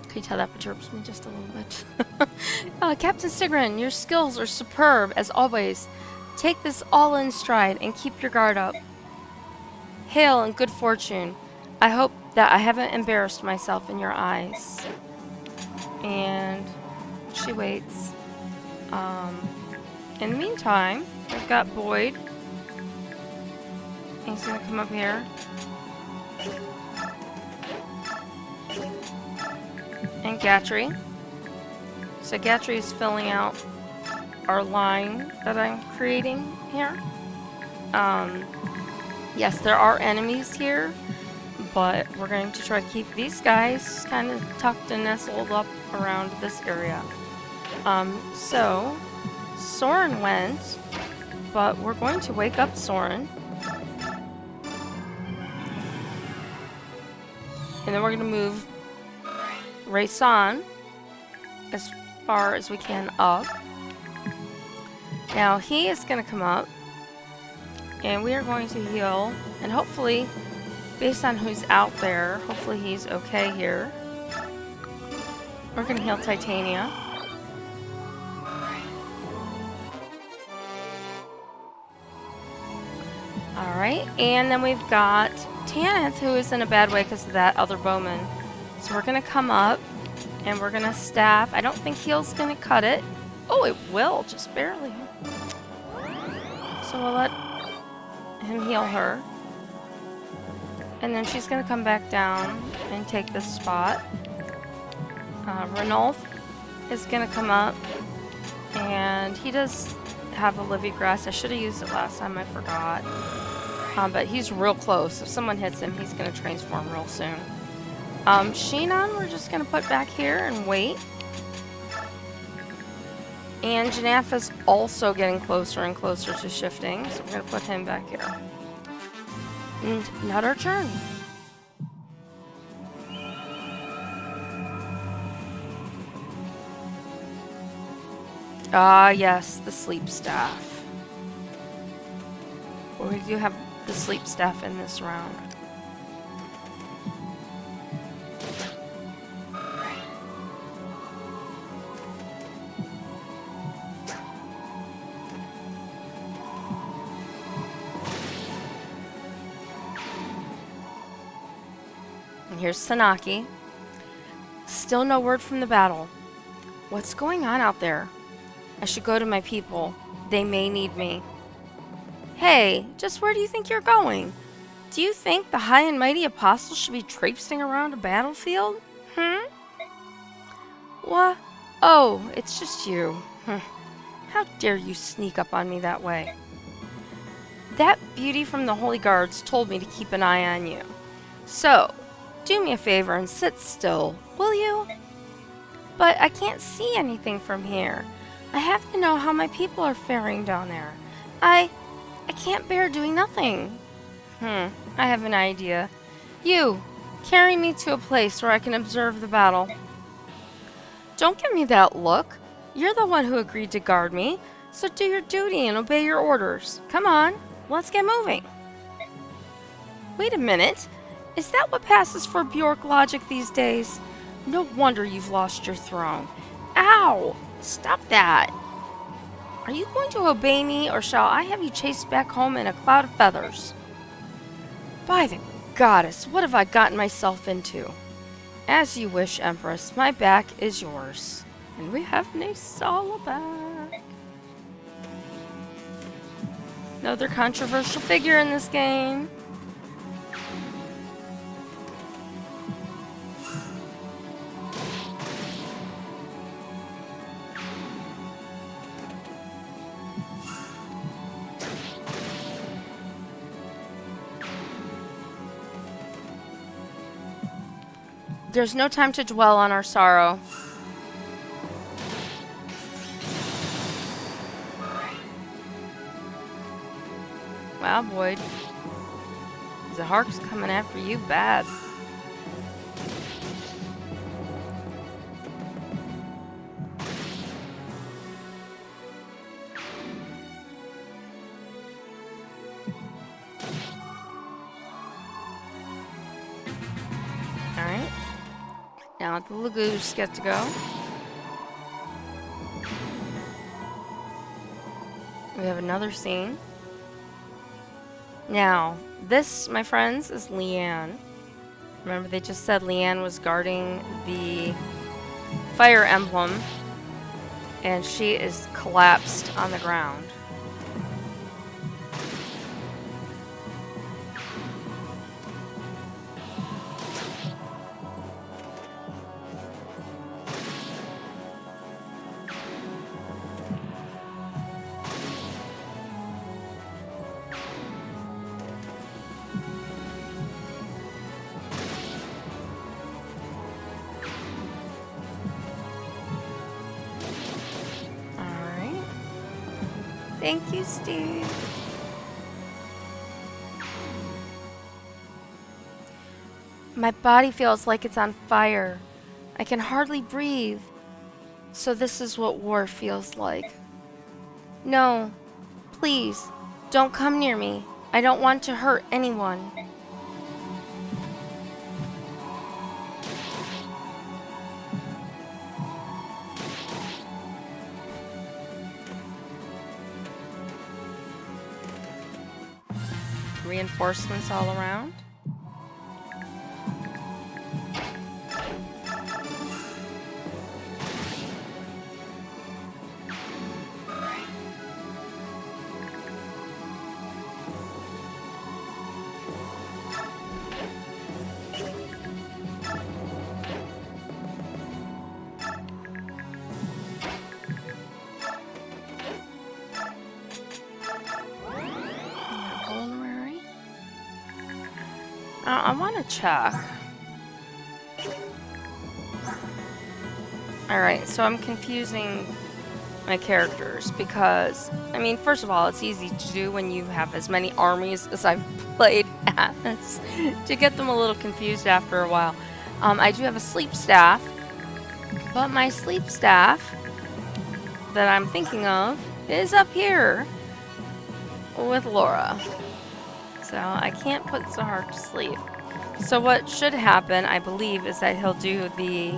S1: Can you tell that perturbs me just a little bit? Captain Sigrun, your skills are superb as always. Take this all in stride and keep your guard up. Hail and good fortune. I hope that I haven't embarrassed myself in your eyes. And she waits. In the meantime, we've got Boyd. He's going to come up here. And Gatry. So Gatry is filling out our line that I'm creating here. Yes, there are enemies here, but we're going to try to keep these guys kind of tucked and nestled up around this area. So Soren went, but we're going to wake up Soren. And then we're going to move Raysan as far as we can up. Now he is going to come up and we are going to heal, and hopefully based on who's out there, hopefully he's okay here. We're going to heal Titania. Alright, and then we've got Tanith, who is in a bad way because of that other bowman. So we're going to come up and we're going to staff. I don't think heal's going to cut it. Oh, it will, just barely. So we'll let him heal her. And then she's going to come back down and take this spot. Ranulf is going to come up. And he does have a Livy Grass. I should have used it last time, I forgot. But he's real close. If someone hits him, he's going to transform real soon. Sheenon, we're just going to put back here and wait. And Janafa's also getting closer and closer to shifting, so we're going to put him back here. And not our turn. Ah, yes, the sleep staff. Well, we do have the sleep staff in this round. And here's Sanaki. Still no word from the battle. What's going on out there? I should go to my people. They may need me. Hey, just where do you think you're going? Do you think the high and mighty apostle should be traipsing around a battlefield? What? Oh, it's just you. How dare you sneak up on me that way? That beauty from the Holy Guards told me to keep an eye on you. So, do me a favor and sit still, will you? But I can't see anything from here. I have to know how my people are faring down there. I can't bear doing nothing. I have an idea. You, carry me to a place where I can observe the battle. Don't give me that look. You're the one who agreed to guard me, so do your duty and obey your orders. Come on, let's get moving. Wait a minute. Is that what passes for Bjork logic these days? No wonder you've lost your throne. Ow! Stop that! Are you going to obey me, or shall I have you chased back home in a cloud of feathers? By the goddess, what have I gotten myself into? As you wish, Empress. My back is yours. And we have Naysala back. Another controversial figure in this game. There's no time to dwell on our sorrow. Wow, Boyd. The Hark's coming after you bad. Alright. Now the Lagoos get to go. We have another scene. Now, this, my friends, is Leanne. Remember, they just said Leanne was guarding the fire emblem, and she is collapsed on the ground. Thank you, Steve. My body feels like it's on fire. I can hardly breathe. So this is what war feels like. No, please, don't come near me. I don't want to hurt anyone. Reinforcements all around. I want to check. Alright, so I'm confusing my characters because, I mean, first of all, it's easy to do when you have as many armies as I've played as to get them a little confused after a while. I do have a sleep staff, but my sleep staff that I'm thinking of is up here with Laura. So I can't put Zahar to sleep. So what should happen, I believe, is that he'll do the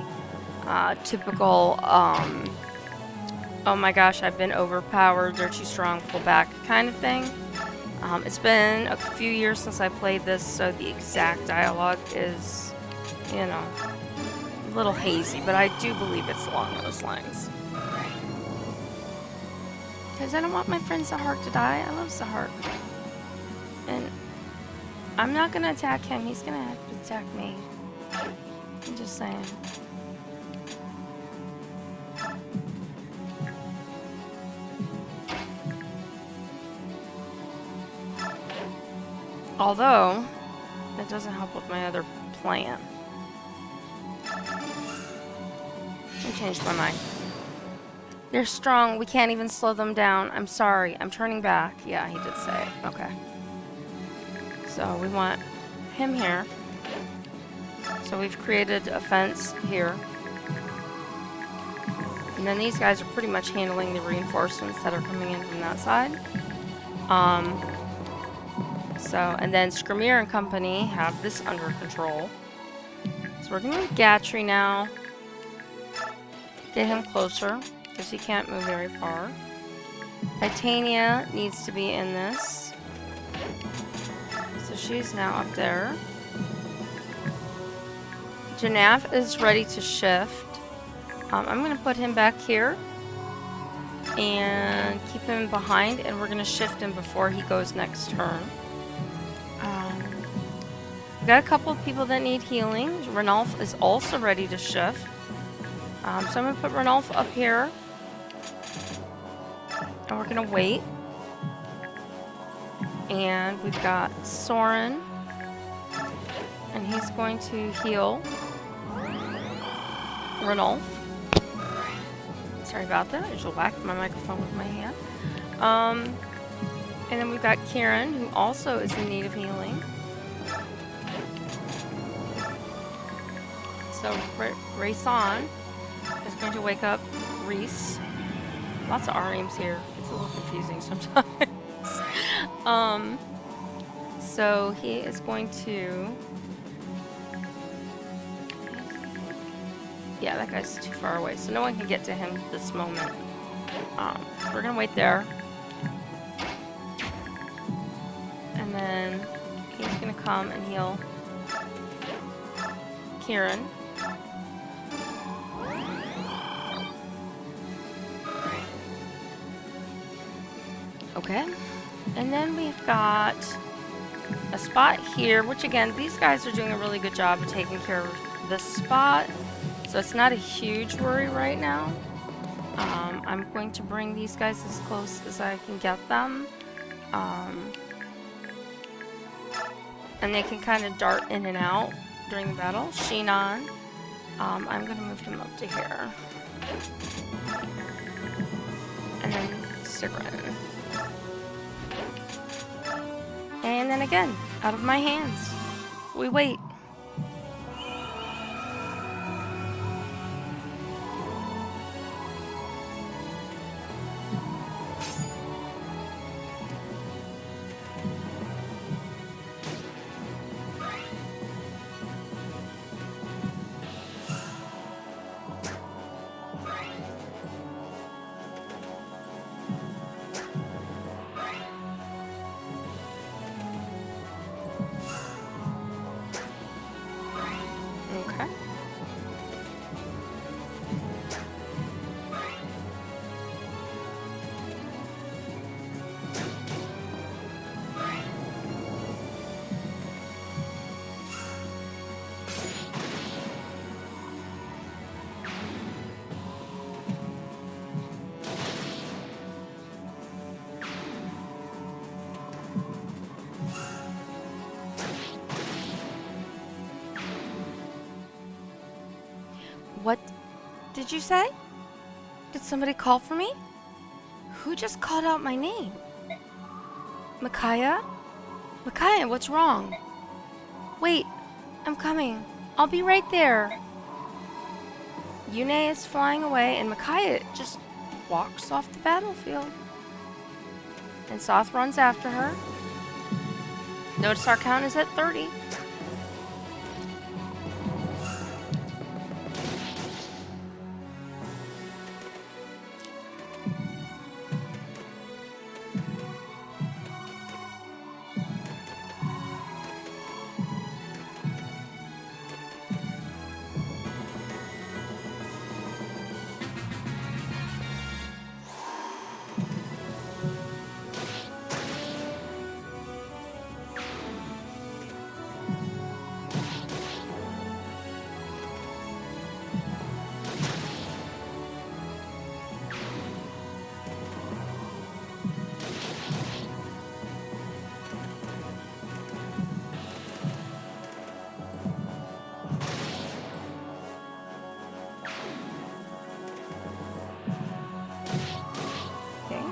S1: typical, oh my gosh, I've been overpowered, they're too strong, pull back kind of thing. It's been a few years since I played this, so the exact dialogue is, you know, a little hazy, but I do believe it's along those lines. Because I don't want my friend Zahar to die. I love Zahar. And I'm not going to attack him. He's going to have to attack me. I'm just saying. Although, it doesn't help with my other plan. I changed my mind. They're strong. We can't even slow them down. I'm sorry. I'm turning back. Yeah, he did say it. Okay. So we want him here. So we've created a fence here. And then these guys are pretty much handling the reinforcements that are coming in from that side. And then Skrimir and company have this under control. So we're going to move Gatry now. Get him closer, because he can't move very far. Titania needs to be in this. So she's now up there. Janaf is ready to shift. I'm going to put him back here. And keep him behind, and we're going to shift him before he goes next turn. We've got a couple of people that need healing. Ranulf is also ready to shift. So I'm going to put Ranulf up here. And we're going to wait. And we've got Soren. And he's going to heal Ranulf. Sorry about that. I just whacked my microphone with my hand. And then we've got Kieran, who also is in need of healing. So Rayson is going to wake up Reese. Lots of RMs here. It's a little confusing sometimes. So he is going to... Yeah, that guy's too far away, so no one can get to him this moment. We're going to wait there. And then he's going to come and heal Kieran. Okay. And then we've got a spot here, which again, these guys are doing a really good job of taking care of this spot. So it's not a huge worry right now. I'm going to bring these guys as close as I can get them. And they can kind of dart in and out during the battle. Shinon, I'm going to move him up to here. And then Sigrun. And then again, out of my hands. We wait. Okay. What did you say? Did somebody call for me? Who just called out my name? Micaiah? Micaiah, what's wrong? Wait, I'm coming. I'll be right there. Yune is flying away, and Micaiah just walks off the battlefield. And Soth runs after her. Notice our count is at 30.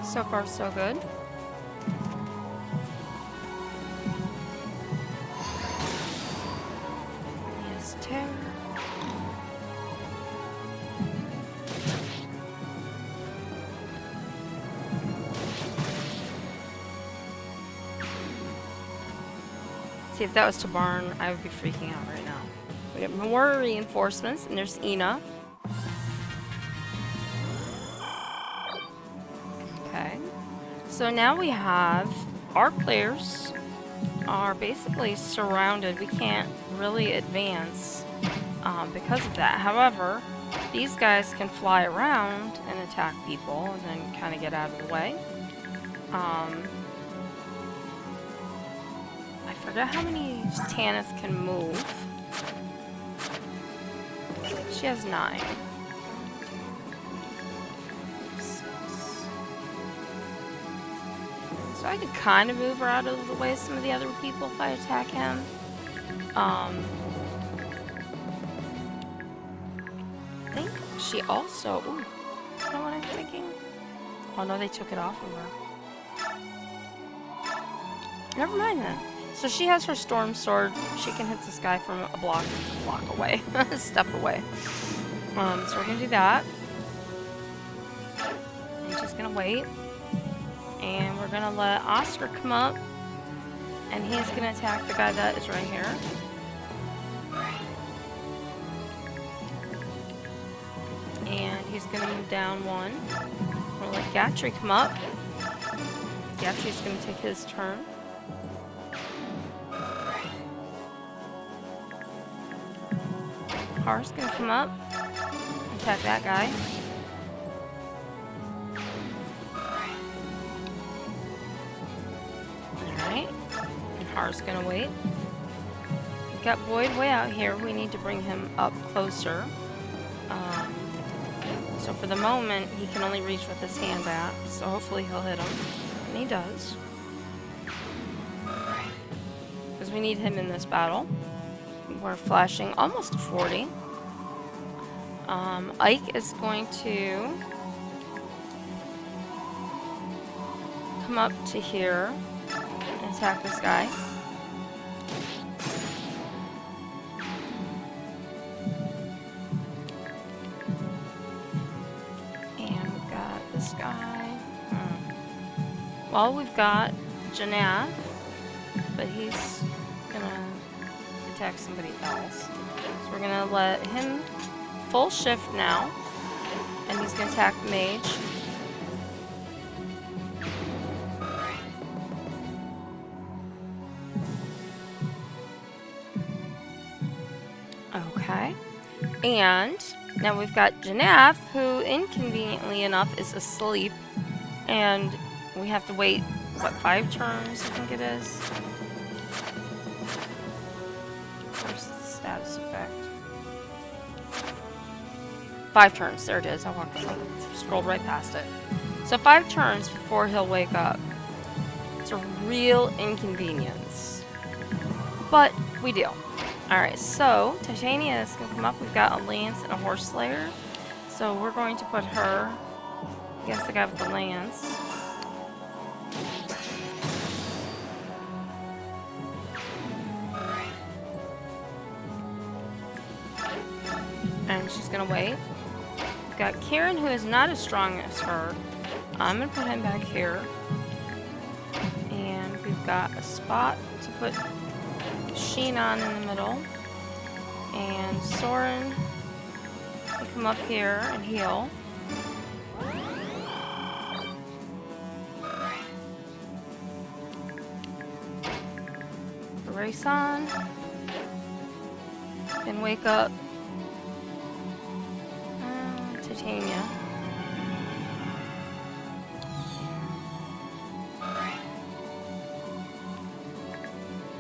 S1: So far, so good. Yes, terror. See, if that was to Barn, I would be freaking out right now. We get more reinforcements, and there's Ina. So now we have our players are basically surrounded. We can't really advance because of that. However, these guys can fly around and attack people and then kind of get out of the way. I forget how many Tanith can move. She has 9. So I could kind of move her out of the way of some of the other people if I attack him. I think she also... Ooh, you know what I'm thinking? Oh no, they took it off of her. Never mind then. So she has her Storm Sword. She can hit this guy from a block away. A step away. So we're going to do that. And she's going to wait. And we're going to let Oscar come up. And he's going to attack the guy that is right here. And he's going to move down 1. We'll let Gatry come up. Gatry's going to take his turn. Har's going to come up. Attack that guy. Har's gonna wait. We've got Boyd way out here. We need to bring him up closer. So for the moment, he can only reach with his hand back. So hopefully he'll hit him. And he does. Because we need him in this battle. We're flashing almost to 40. Ike is going to come up to here and attack this guy. And we've got this guy. Well, we've got Janath, but he's gonna attack somebody else. So we're gonna let him full shift now, and he's gonna attack the mage. Okay, and now we've got Janath, who inconveniently enough is asleep, and we have to wait, what, 5 turns, I think it is? Where's the status effect? 5 turns, there it is. I scrolled right past it. So 5 turns before he'll wake up. It's a real inconvenience, but we deal. Alright, so Titania is going to come up. We've got a lance and a horse slayer. So we're going to put her against the guy with the lance. And she's going to wait. We've got Kieran, who is not as strong as her. I'm going to put him back here. And we've got a spot to put Sheen on in the middle. And Soren can come up here and heal. Rayson can wake up Titania.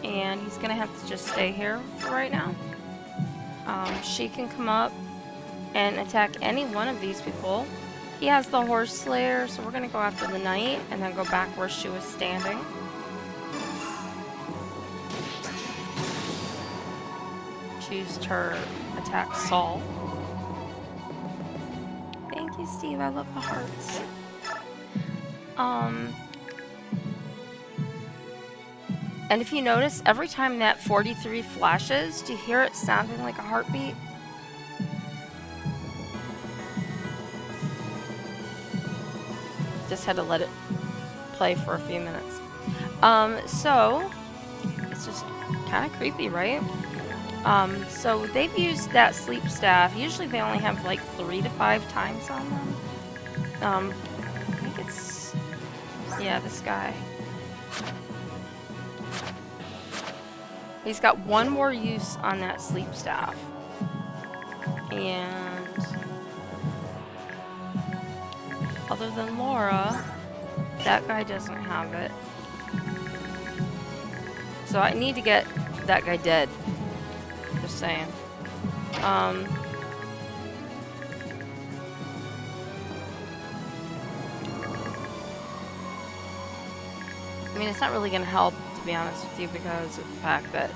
S1: And he's gonna have to just stay here for right now. She can come up and attack any one of these people. He has the Horse Slayer, so we're gonna go after the Knight and then go back where she was standing. She used her attack Saul. Thank you, Steve. I love the hearts. And if you notice, every time that 43 flashes, do you hear it sounding like a heartbeat? Just had to let it play for a few minutes. So, it's just kind of creepy, right? So they've used that sleep staff. Usually they only have like 3 to 5 times on them. I think it's, yeah, this guy. He's got one more use on that sleep staff. And other than Laura, that guy doesn't have it. So I need to get that guy dead. Just saying. I mean, it's not really going to help, to be honest with you, because of the fact that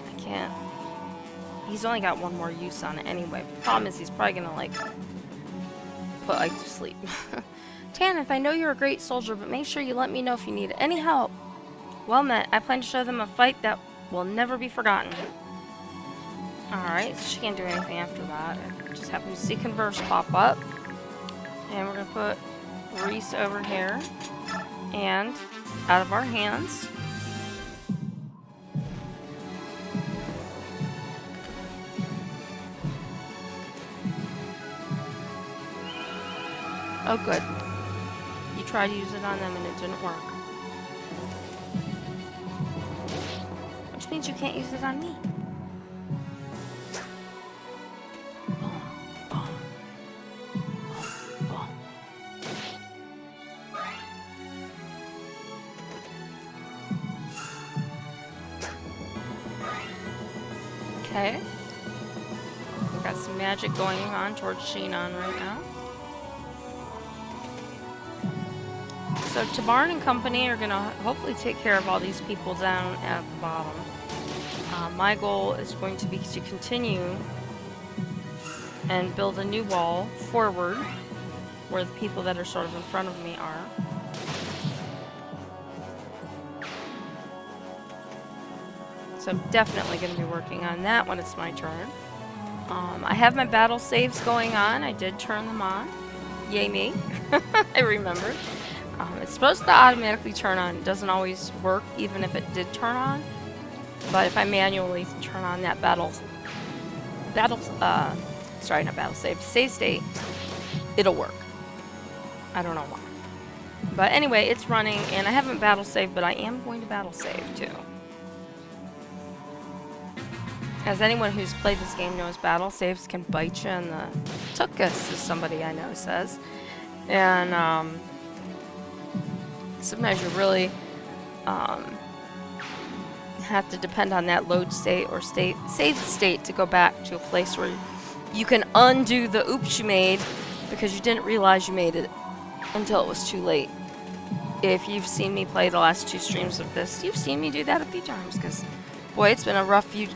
S1: I can't. He's only got one more use on it anyway. The problem is he's probably going to, like, put Ike to sleep. Tanith, I know you're a great soldier, but make sure you let me know if you need any help. Well met. I plan to show them a fight that will never be forgotten. Alright, so she can't do anything after that. I just happen to see Converse pop up. And we're going to put Reese over here. And out of our hands. Oh, good. You tried to use it on them and it didn't work. Which means you can't use it on me. Boom, boom, boom, boom. Okay. We've got some magic going on towards Sheenon right now. So Tabarn and company are going to hopefully take care of all these people down at the bottom. My goal is going to be to continue and build a new wall forward where the people that are sort of in front of me are. So I'm definitely going to be working on that when it's my turn. I have my battle saves going on. I did turn them on. Yay me. I remembered. It's supposed to automatically turn on. It doesn't always work, even if it did turn on. But if I manually turn on that save state, it'll work. I don't know why. But anyway, it's running, and I haven't battle saved, but I am going to battle save too. As anyone who's played this game knows, battle saves can bite you in the tuchus, as somebody I know says. And sometimes you really have to depend on that load state or save state to go back to a place where you can undo the oops you made because you didn't realize you made it until it was too late. If you've seen me play the last 2 streams of this, you've seen me do that a few times because, boy, it's been a rough few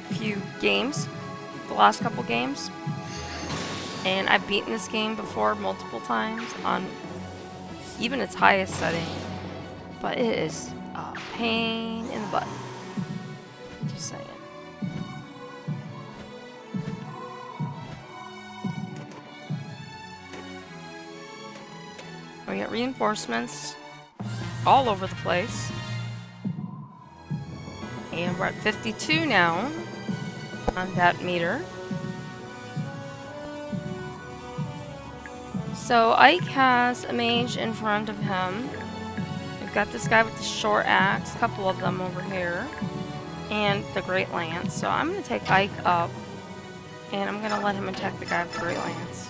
S1: games, the last couple games. And I've beaten this game before multiple times on even its highest setting. But it is a pain in the butt. Just saying. We get reinforcements all over the place. And we're at 52 now on that meter. So Ike has a mage in front of him. We've got this guy with the short axe, a couple of them over here, and the great lance. So I'm going to take Ike up, and I'm going to let him attack the guy with the great lance.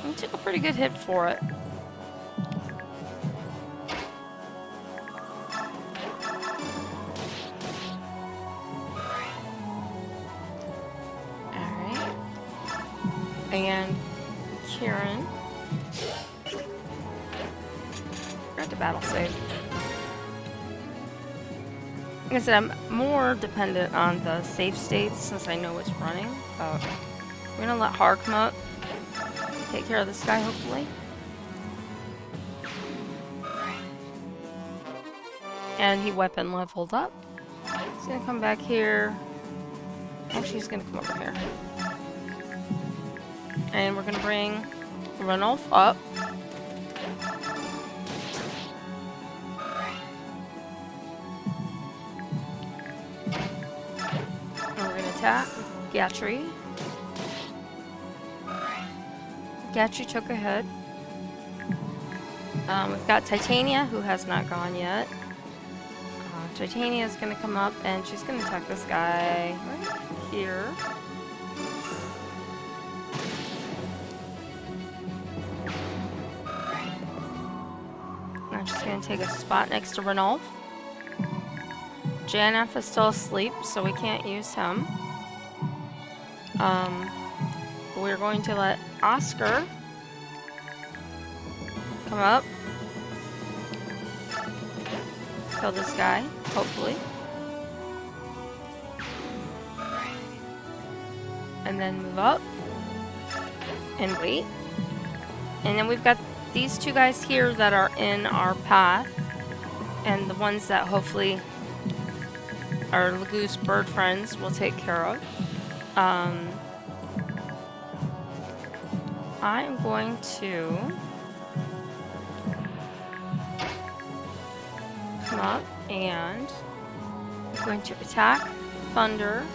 S1: He took a pretty good hit for it. Alright. And Kieran. Forgot to battle save. Like I said, I'm more dependent on the save states since I know what's running. But we're gonna let Har come up. Take care of this guy, hopefully. And he weapon leveled up. He's gonna come back here. Actually, he's gonna come over here. And we're gonna bring Ranulf up. And we're gonna attack with Gatry. Gatry took a hit. We've got Titania, who has not gone yet. Titania is going to come up, and she's going to attack this guy right here. Now she's going to take a spot next to Ranulf. Janeth is still asleep, so we can't use him. We're going to let Oscar come up. Kill this guy, hopefully. And then move up. And wait. And then we've got these two guys here that are in our path. And the ones that hopefully our Lagoose bird friends will take care of. I'm going to come up and I'm going to attack Thunder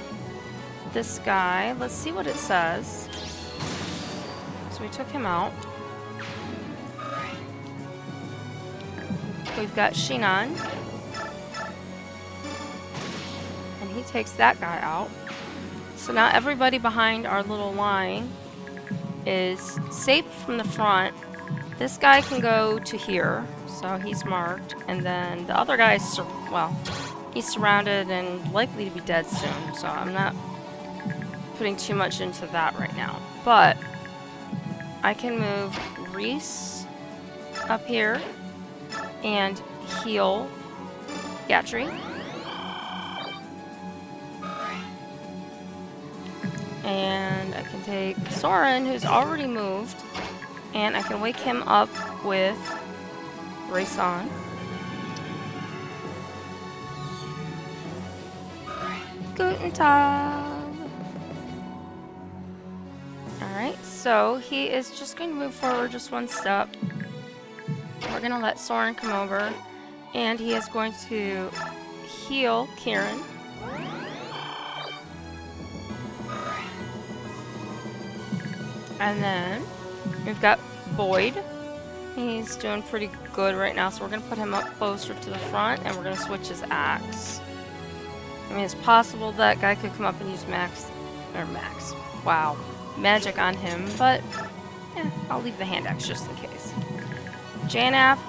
S1: this guy. Let's see what it says. So we took him out. We've got Shinan. And he takes that guy out. So now everybody behind our little line is safe from the front. This guy can go to here, so he's marked. And then the other guy is, well, he's surrounded and likely to be dead soon. So I'm not putting too much into that right now. But I can move Reese up here and heal Gatry. And I can take Soren, who's already moved, and I can wake him up with Rayson. Guten Tag. Alright, so he is just going to move forward just one step. We're going to let Soren come over, and he is going to heal Kieran. And then we've got Boyd. He's doing pretty good right now, so we're going to put him up closer to the front, and we're going to switch his axe. I mean, it's possible that guy could come up and use magic on him, but yeah, I'll leave the hand axe just in case. Janaf,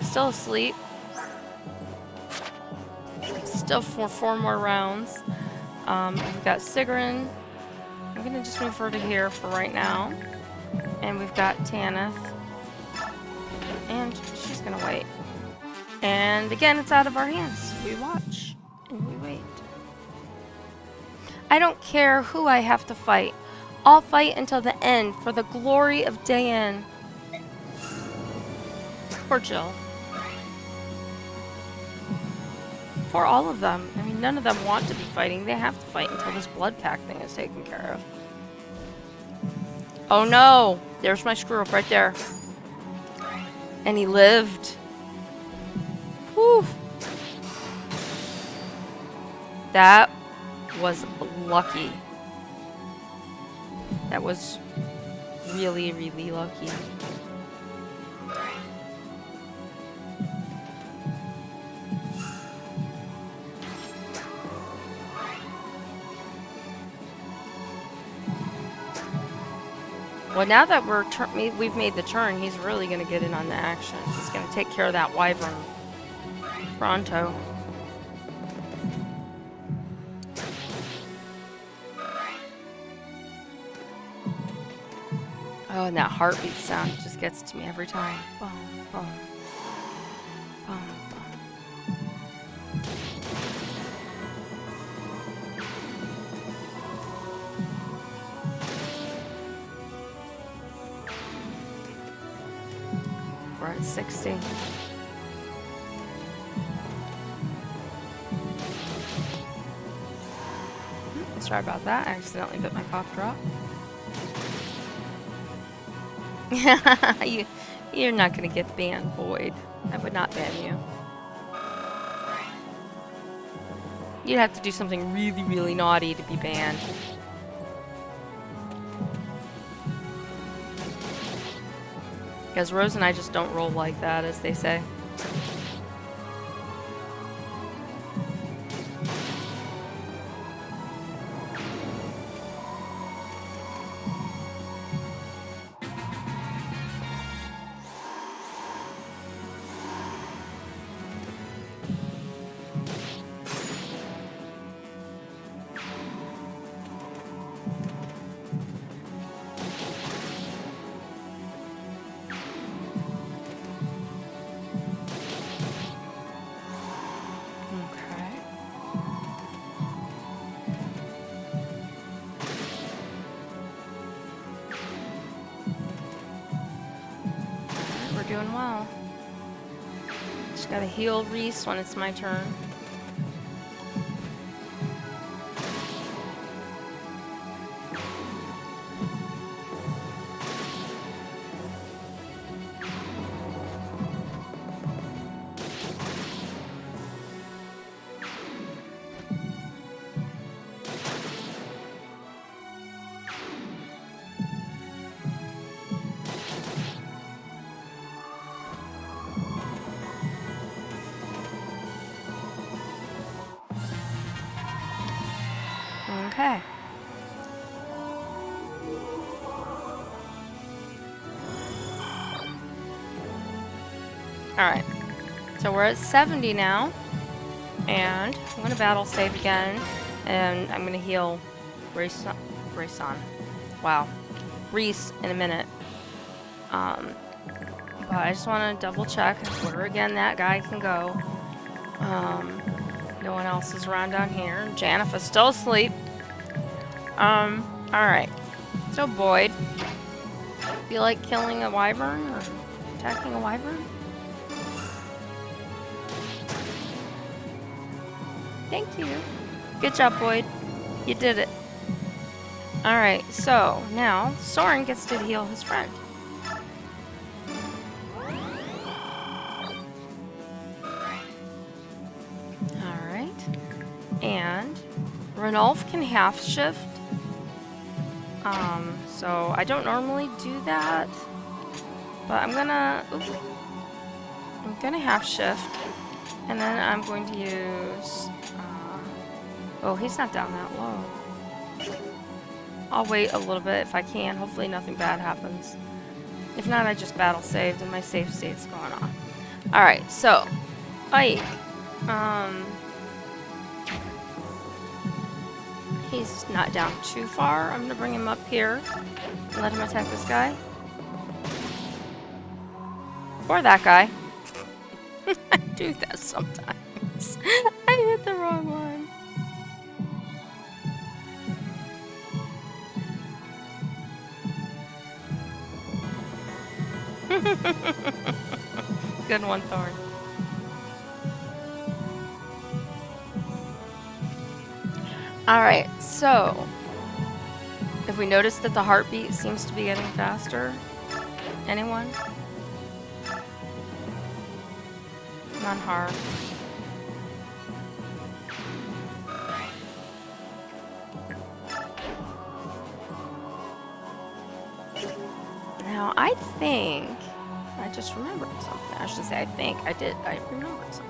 S1: still asleep. Still for 4 more rounds. We've got Sigrun. I'm going to just move her to here for right now. And we've got Tanith. And she's going to wait. And again, it's out of our hands. We watch and we wait. I don't care who I have to fight. I'll fight until the end for the glory of Dayan. Poor Jill. For all of them. I mean, none of them want to be fighting. They have to fight until this blood pack thing is taken care of. Oh no! There's my screw up right there. And he lived. Whew. That was lucky. That was really, really lucky. Well, now that we've made the turn, he's really going to get in on the action. He's going to take care of that wyvern pronto. Oh, and that heartbeat sound just gets to me every time. Boom, boom, boom, boom. We're at 60. Sorry about that. I accidentally bit my cough drop. You're not gonna get banned, Boyd. I would not ban you. You'd have to do something really, really naughty to be banned. Because Rose and I just don't roll like that, as they say. Doing well. Just gotta heal Reese when it's my turn. Okay. Alright. So we're at 70 now. And I'm going to battle save again. And I'm going to heal Reese in a minute. But I just want to double check where again that guy can go. No one else is around down here. Janifa's still asleep. Alright. So, Boyd, feel like killing a wyvern or attacking a wyvern? Thank you. Good job, Boyd. You did it. Alright, so now Soren gets to heal his friend. Alright. And Ranulph can half shift. So I don't normally do that, but I'm gonna half shift, and then I'm going to use, oh, he's not down that low. I'll wait a little bit if I can. Hopefully nothing bad happens. If not, I just battle saved and my save state's going on. Alright, so Ike, he's not down too far. I'm gonna bring him up here and let him attack this guy. Or that guy. I do that sometimes. I hit the wrong one. Good one, Thorn. Alright, so Have we noticed that the heartbeat seems to be getting faster? Anyone? Not hard. Now, I think I just remembered something. I should say I think I did. I remembered something.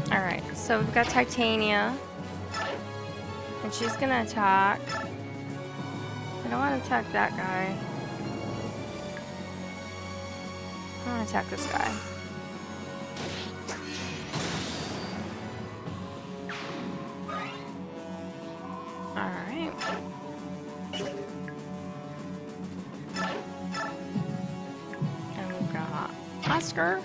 S1: Alright, so we've got Titania. And she's gonna attack. I don't want to attack that guy. I want to attack this guy. Alright. And we've got Oscar.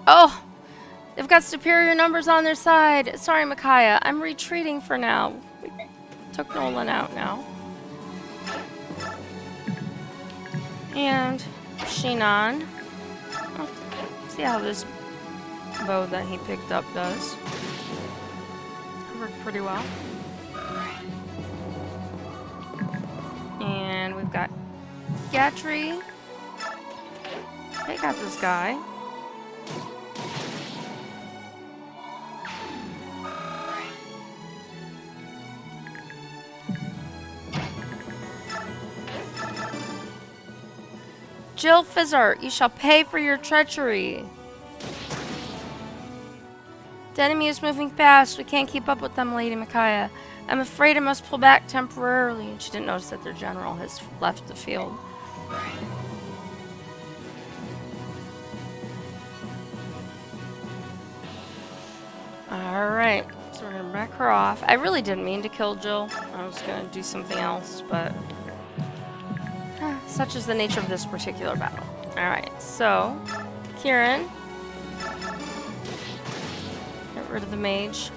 S1: Oh! They've got superior numbers on their side. Sorry, Micaiah. I'm retreating for now. We took Nolan out now. And Shinon. Oh, see how this bow that he picked up does. Worked pretty well. And we've got Gatry. They got this guy. Jill Fizzart, you shall pay for your treachery. The enemy is moving fast. We can't keep up with them, Lady Micaiah. I'm afraid I must pull back temporarily. And she didn't notice that their general has left the field. Alright, so we're going to back her off. I really didn't mean to kill Jill. I was going to do something else, but such is the nature of this particular battle. Alright, so Kieran. Get rid of the mage.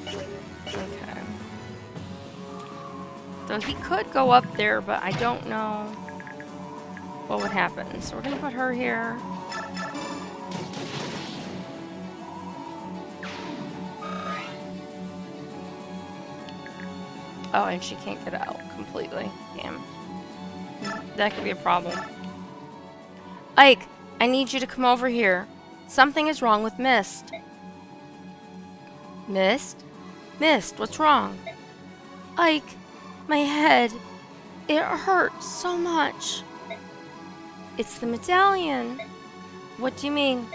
S1: Okay. So he could go up there, but I don't know what would happen. So we're going to put her here. Oh, and she can't get out completely. Damn. That could be a problem. Ike, I need you to come over here. Something is wrong with Mist. Mist? Mist, what's wrong? Ike, my head. It hurts so much. It's the medallion. What do you mean?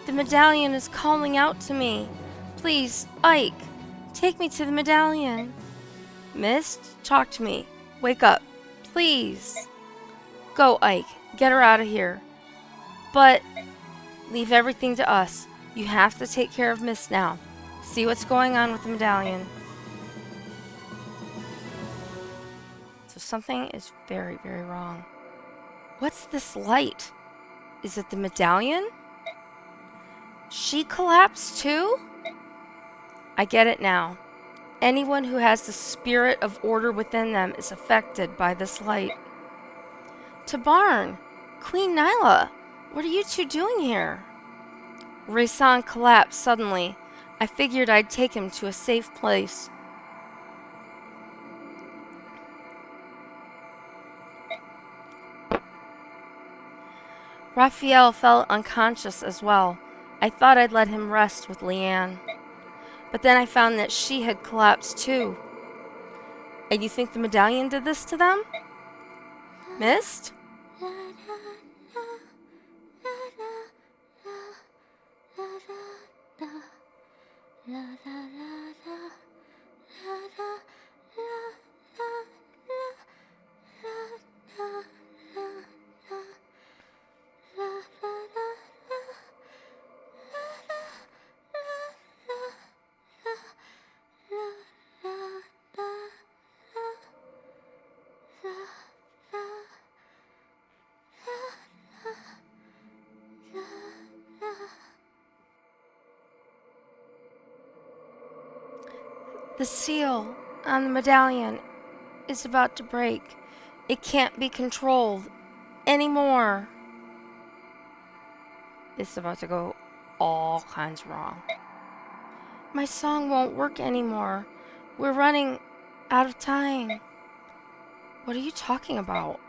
S1: The medallion is calling out to me. Please, Ike, take me to the medallion. Mist, talk to me. Wake up. Please. Go, Ike. Get her out of here. But leave everything to us. You have to take care of Mist now. See what's going on with the medallion. So something is very, very wrong. What's this light? Is it the medallion? She collapsed too? I get it now. Anyone who has the spirit of order within them is affected by this light. Tabarn, Queen Nyla, what are you two doing here? Raysan collapsed suddenly. I figured I'd take him to a safe place. Raphael fell unconscious as well. I thought I'd let him rest with Leanne. But then I found that she had collapsed too. And you think the medallion did this to them? Mist? The seal on the medallion is about to break. It can't be controlled anymore. It's about to go all kinds wrong. My song won't work anymore. We're running out of time. What are you talking about?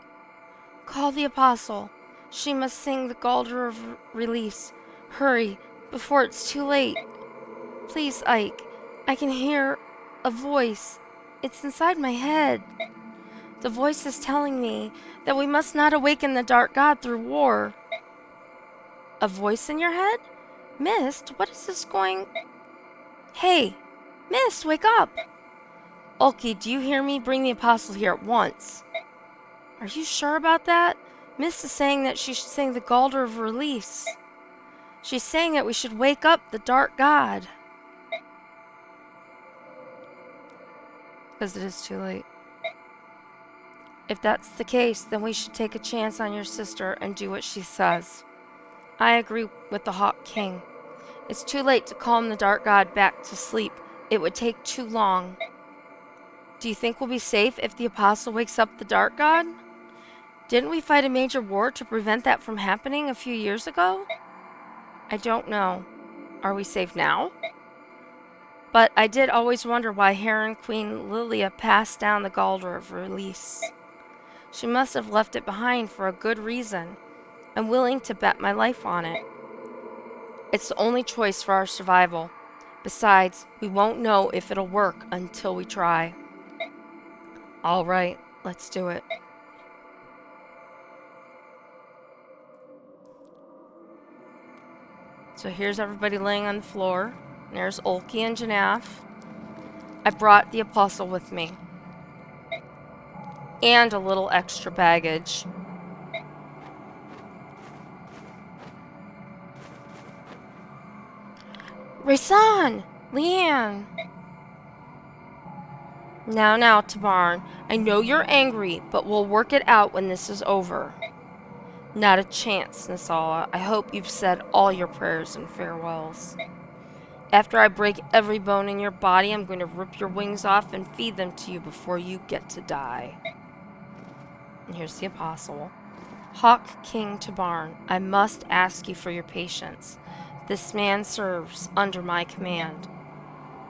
S1: Call the apostle. She must sing the Galder of Release. Hurry, before it's too late. Please, Ike. I can hear a voice. It's inside my head. The voice is telling me that we must not awaken the dark god through war. A voice in your head? Mist, what is this going... Hey, Mist, wake up! Ulki, do you hear me? Bring the apostle here at once. Are you sure about that? Mist is saying that she should sing the Galder of Release. She's saying that we should wake up the dark god. Because it is too late. If that's the case, then we should take a chance on your sister and do what she says. I agree with the Hawk King. It's too late to calm the dark god back to sleep. It would take too long. Do you think we'll be safe if the apostle wakes up the dark god? Didn't we fight a major war to prevent that from happening a few years ago? I don't know. Are we safe now? But I did always wonder why Heron Queen Lilia passed down the Galder of Release. She must have left it behind for a good reason. I'm willing to bet my life on it. It's the only choice for our survival. Besides, we won't know if it'll work until we try. All right, let's do it. So here's everybody laying on the floor. There's Ulki and Janaf. I brought the apostle with me. And a little extra baggage. Raysan! Leanne! Now, Tabarn. I know you're angry, but we'll work it out when this is over. Not a chance, Nasala. I hope you've said all your prayers and farewells. After I break every bone in your body, I'm going to rip your wings off and feed them to you before you get to die. And here's the apostle. Hawk King Tabarn, I must ask you for your patience. This man serves under my command.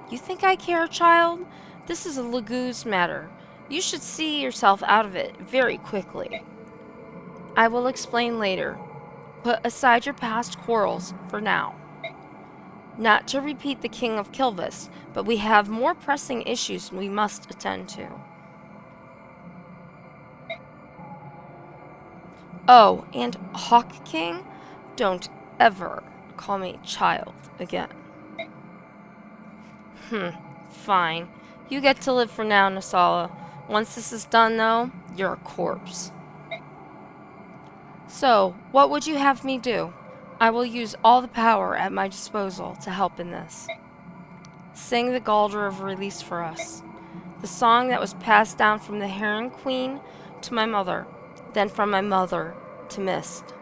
S1: You think I care, child? This is a Laguz matter. You should see yourself out of it very quickly. I will explain later. Put aside your past quarrels for now. Not to repeat the King of Kilvis, but we have more pressing issues we must attend to. Oh, and Hawk King, don't ever call me child again. Fine. You get to live for now, Nasala. Once this is done, though, you're a corpse. So, what would you have me do? I will use all the power at my disposal to help in this. Sing the Galder of Release for us. The song that was passed down from the Heron Queen to my mother, then from my mother to Mist.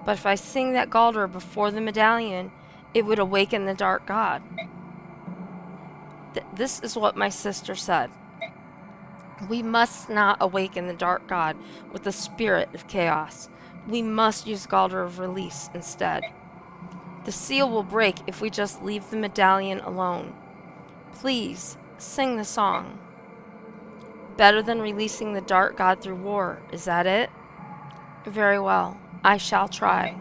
S1: But if I sing that Galder before the medallion, it would awaken the dark god. This is what my sister said. We must not awaken the dark god with the spirit of chaos. We must use Galder of Release instead. The seal will break if we just leave the medallion alone. Please, sing the song. Better than releasing the dark god through war, is that it? Very well, I shall try.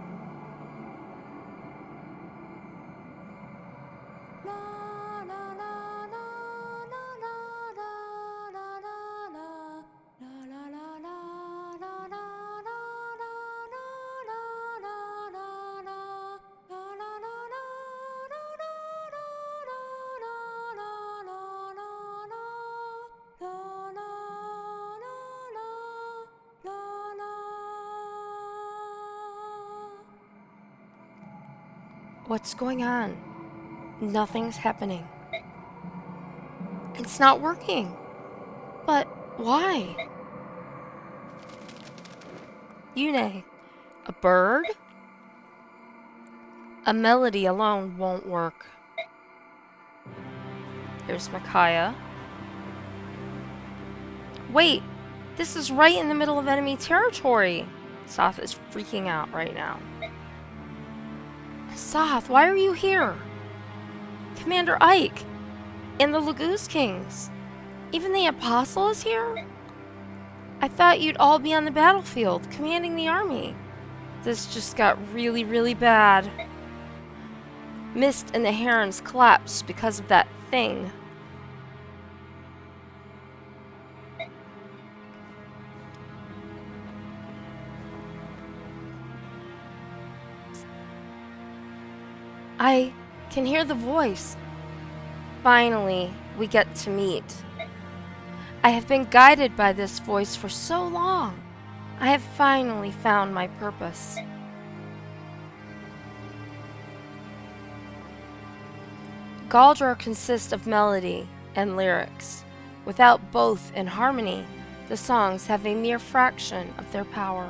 S1: What's going on? Nothing's happening. It's not working. But why? Yune, a bird? A melody alone won't work. Here's Micaiah. Wait, this is right in the middle of enemy territory. Soth is freaking out right now. Soth, why are you here? Commander Ike and the Lagoose Kings. Even the Apostle is here? I thought you'd all be on the battlefield, commanding the army. This just got really, really bad. Mist and the herons collapsed because of that thing. I can hear the voice. Finally, we get to meet. I have been guided by this voice for so long. I have finally found my purpose. Galdor consists of melody and lyrics. Without both in harmony, the songs have a mere fraction of their power.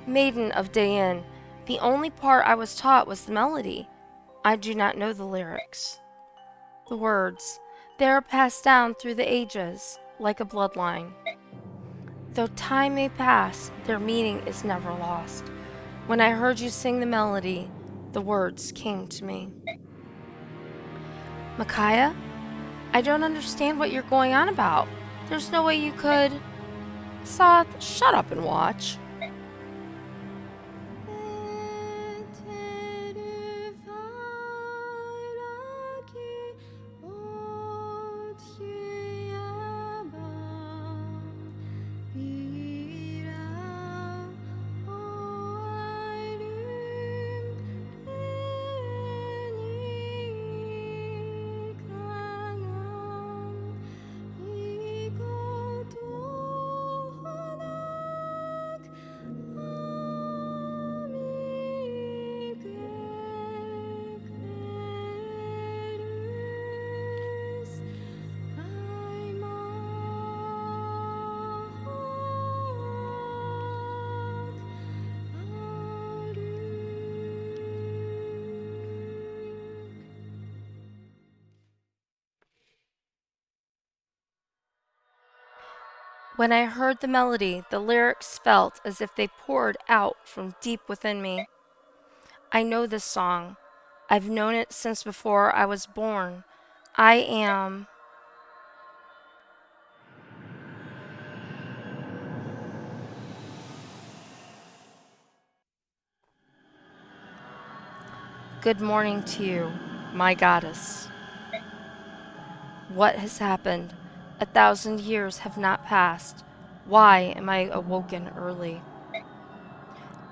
S1: Maiden of Dayin, the only part I was taught was the melody. I do not know the lyrics. The words, they are passed down through the ages, like a bloodline. Though time may pass, their meaning is never lost. When I heard you sing the melody, the words came to me. Micaiah, I don't understand what you're going on about. There's no way you could... Soth, shut up and watch. When I heard the melody, the lyrics felt as if they poured out from deep within me. I know this song. I've known it since before I was born. I am... Good morning to you, my goddess. What has happened? 1,000 years have not passed. Why am I awoken early?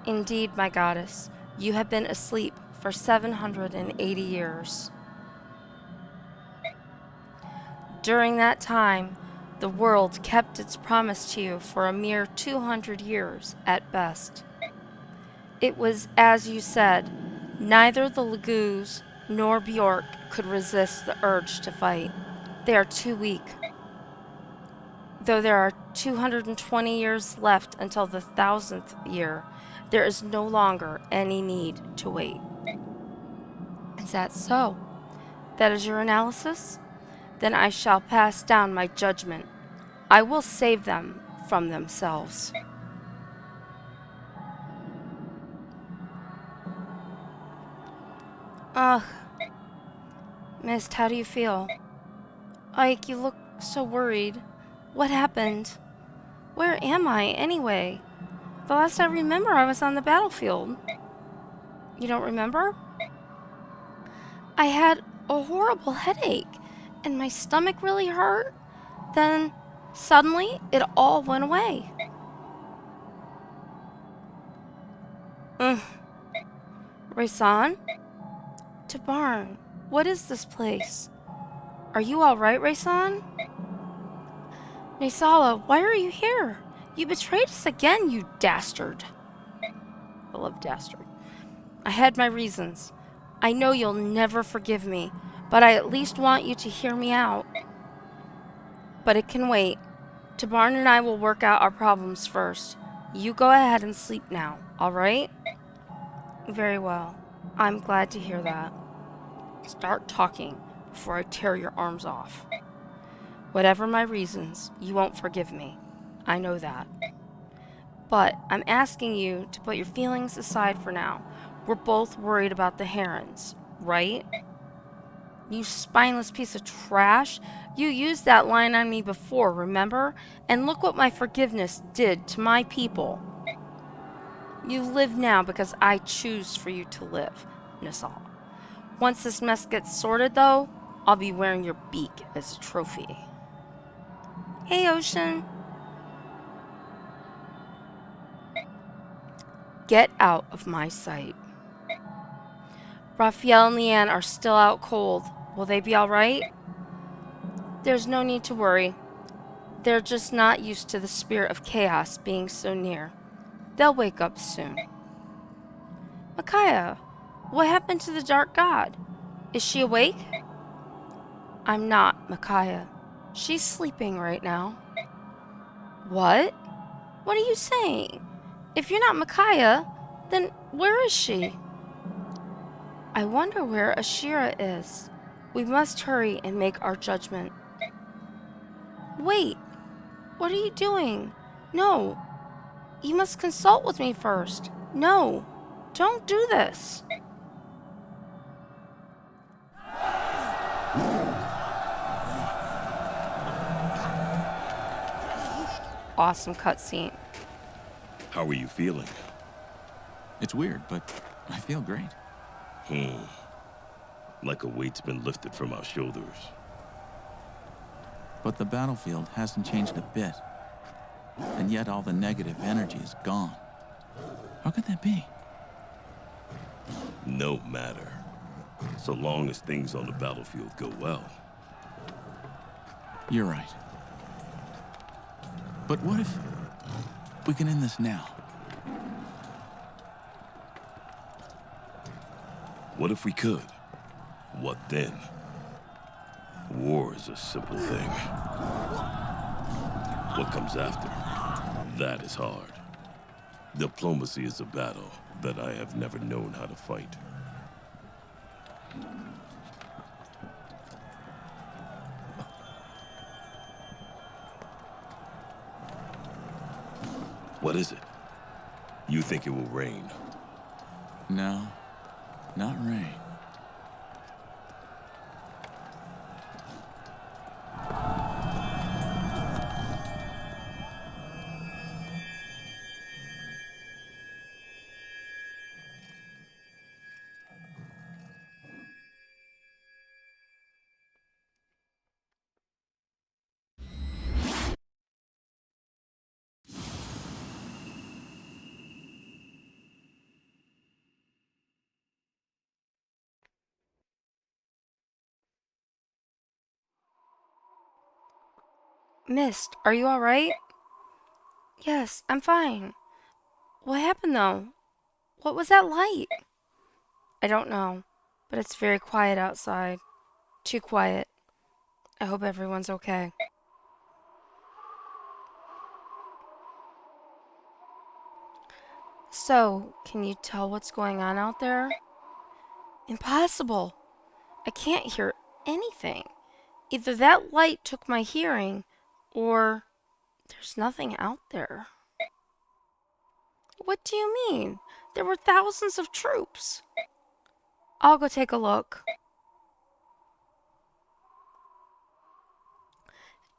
S1: Indeed, my goddess, you have been asleep for 780 years. During that time, the world kept its promise to you for a mere 200 years at best. It was as you said, neither the Lagoos nor Bjork could resist the urge to fight. They are too weak. Though there are 220 years left until the 1,000th year, there is no longer any need to wait. Is that so? That is your analysis? Then I shall pass down my judgment. I will save them from themselves. Ugh. Mist, how do you feel? Ike, you look so worried. What happened? Where am I, anyway? The last I remember, I was on the battlefield. You don't remember? I had a horrible headache, and my stomach really hurt. Then, suddenly, it all went away. Ugh. Raysan? Tabarn, what is this place? Are you alright, Raysan? Naysala, why are you here? You betrayed us again, you dastard. I love dastard. I had my reasons. I know you'll never forgive me, but I at least want you to hear me out. But it can wait. Tabarn and I will work out our problems first. You go ahead and sleep now, alright? Very well. I'm glad to hear that. Start talking before I tear your arms off. Whatever my reasons, you won't forgive me. I know that. But I'm asking you to put your feelings aside for now. We're both worried about the herons, right? You spineless piece of trash. You used that line on me before, remember? And look what my forgiveness did to my people. You live now because I choose for you to live, Nisal. Once this mess gets sorted, though, I'll be wearing your beak as a trophy. Hey, Ocean. Get out of my sight. Raphael and Leanne are still out cold. Will they be alright? There's no need to worry. They're just not used to the spirit of chaos being so near. They'll wake up soon. Micaiah, what happened to the Dark God? Is she awake? I'm not Micaiah. She's sleeping right now. What? What are you saying? If you're not Micaiah, then where is she? I wonder where Ashira is. We must hurry and make our judgment. Wait, what are you doing? No, you must consult with me first. No, don't do this. Awesome cutscene.
S3: How are you feeling?
S4: It's weird, but I feel great.
S3: Like a weight's been lifted from our shoulders.
S4: But the battlefield hasn't changed a bit. And yet all the negative energy is gone. How could that be?
S3: No matter. So long as things on the battlefield go well.
S4: You're right. But what if we can end this now?
S3: What if we could? What then? War is a simple thing. What comes after? That is hard. Diplomacy is a battle that I have never known how to fight. What is it? You think it will rain?
S4: No, not rain.
S1: Mist, are you alright? Yes, I'm fine. What happened though? What was that light? I don't know, but it's very quiet outside. Too quiet. I hope everyone's okay. So, can you tell what's going on out there? Impossible. I can't hear anything. Either that light took my hearing, or there's nothing out there. What do you mean? There were thousands of troops. I'll go take a look.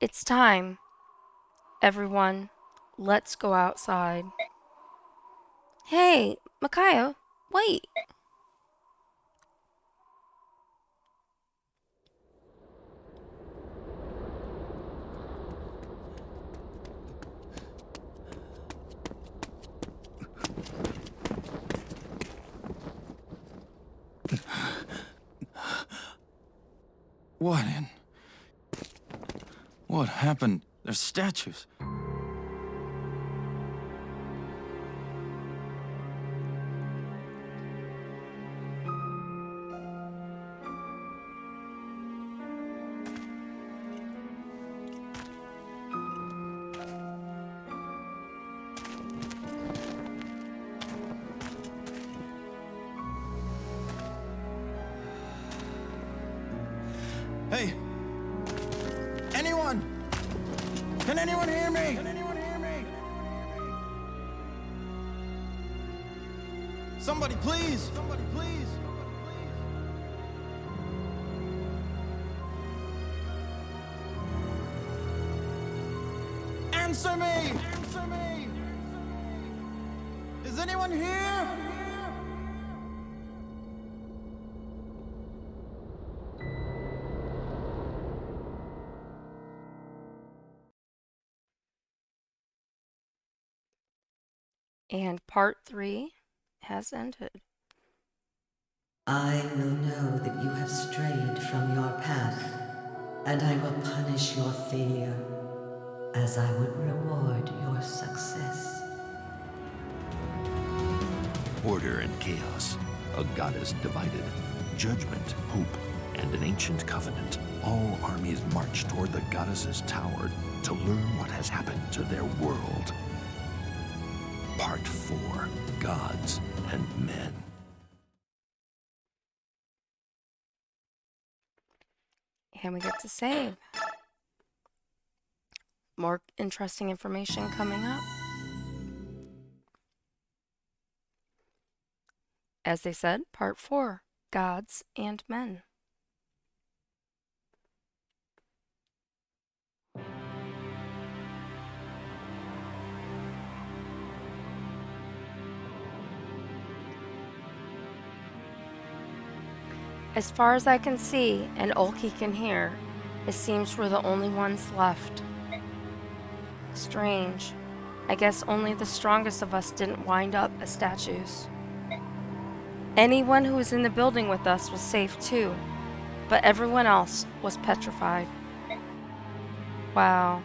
S1: It's time. Everyone, let's go outside. Hey, Micaiah, wait.
S5: What happened? There's statues. Hey! Anyone? Can anyone hear me? Can anyone hear me? Somebody, please! Somebody, please! Answer me! Answer me! Is anyone here?
S1: And part 3 has ended.
S6: I will know that you have strayed from your path, and I will punish your failure as I would reward your success.
S2: Order and chaos, a goddess divided, judgment, hope, and an ancient covenant. All armies march toward the goddess's tower to learn what has happened to their world. Part 4, Gods and Men.
S1: And we get to save. More interesting information coming up. As they said, part 4, Gods and Men. As far as I can see and Ulki can hear, it seems we're the only ones left. Strange. I guess only the strongest of us didn't wind up as statues. Anyone who was in the building with us was safe too, but everyone else was petrified. Wow,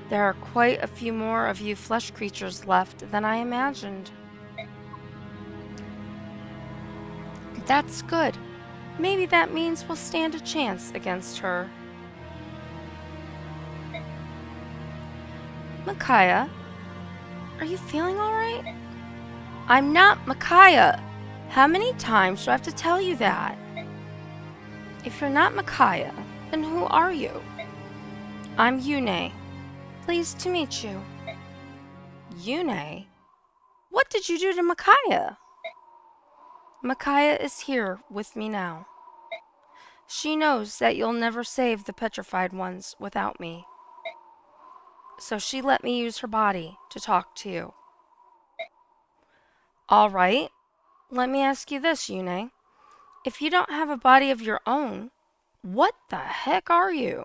S1: there are quite a few more of you flesh creatures left than I imagined. That's good. Maybe that means we'll stand a chance against her. Micaiah, are you feeling alright? I'm not Micaiah. How many times do I have to tell you that? If you're not Micaiah, then who are you? I'm Yune. Pleased to meet you. Yune? What did you do to Micaiah? Micaiah is here with me now. She knows that you'll never save the petrified ones without me. So she let me use her body to talk to you. All right, let me ask you this, Yune. If you don't have a body of your own, what the heck are you?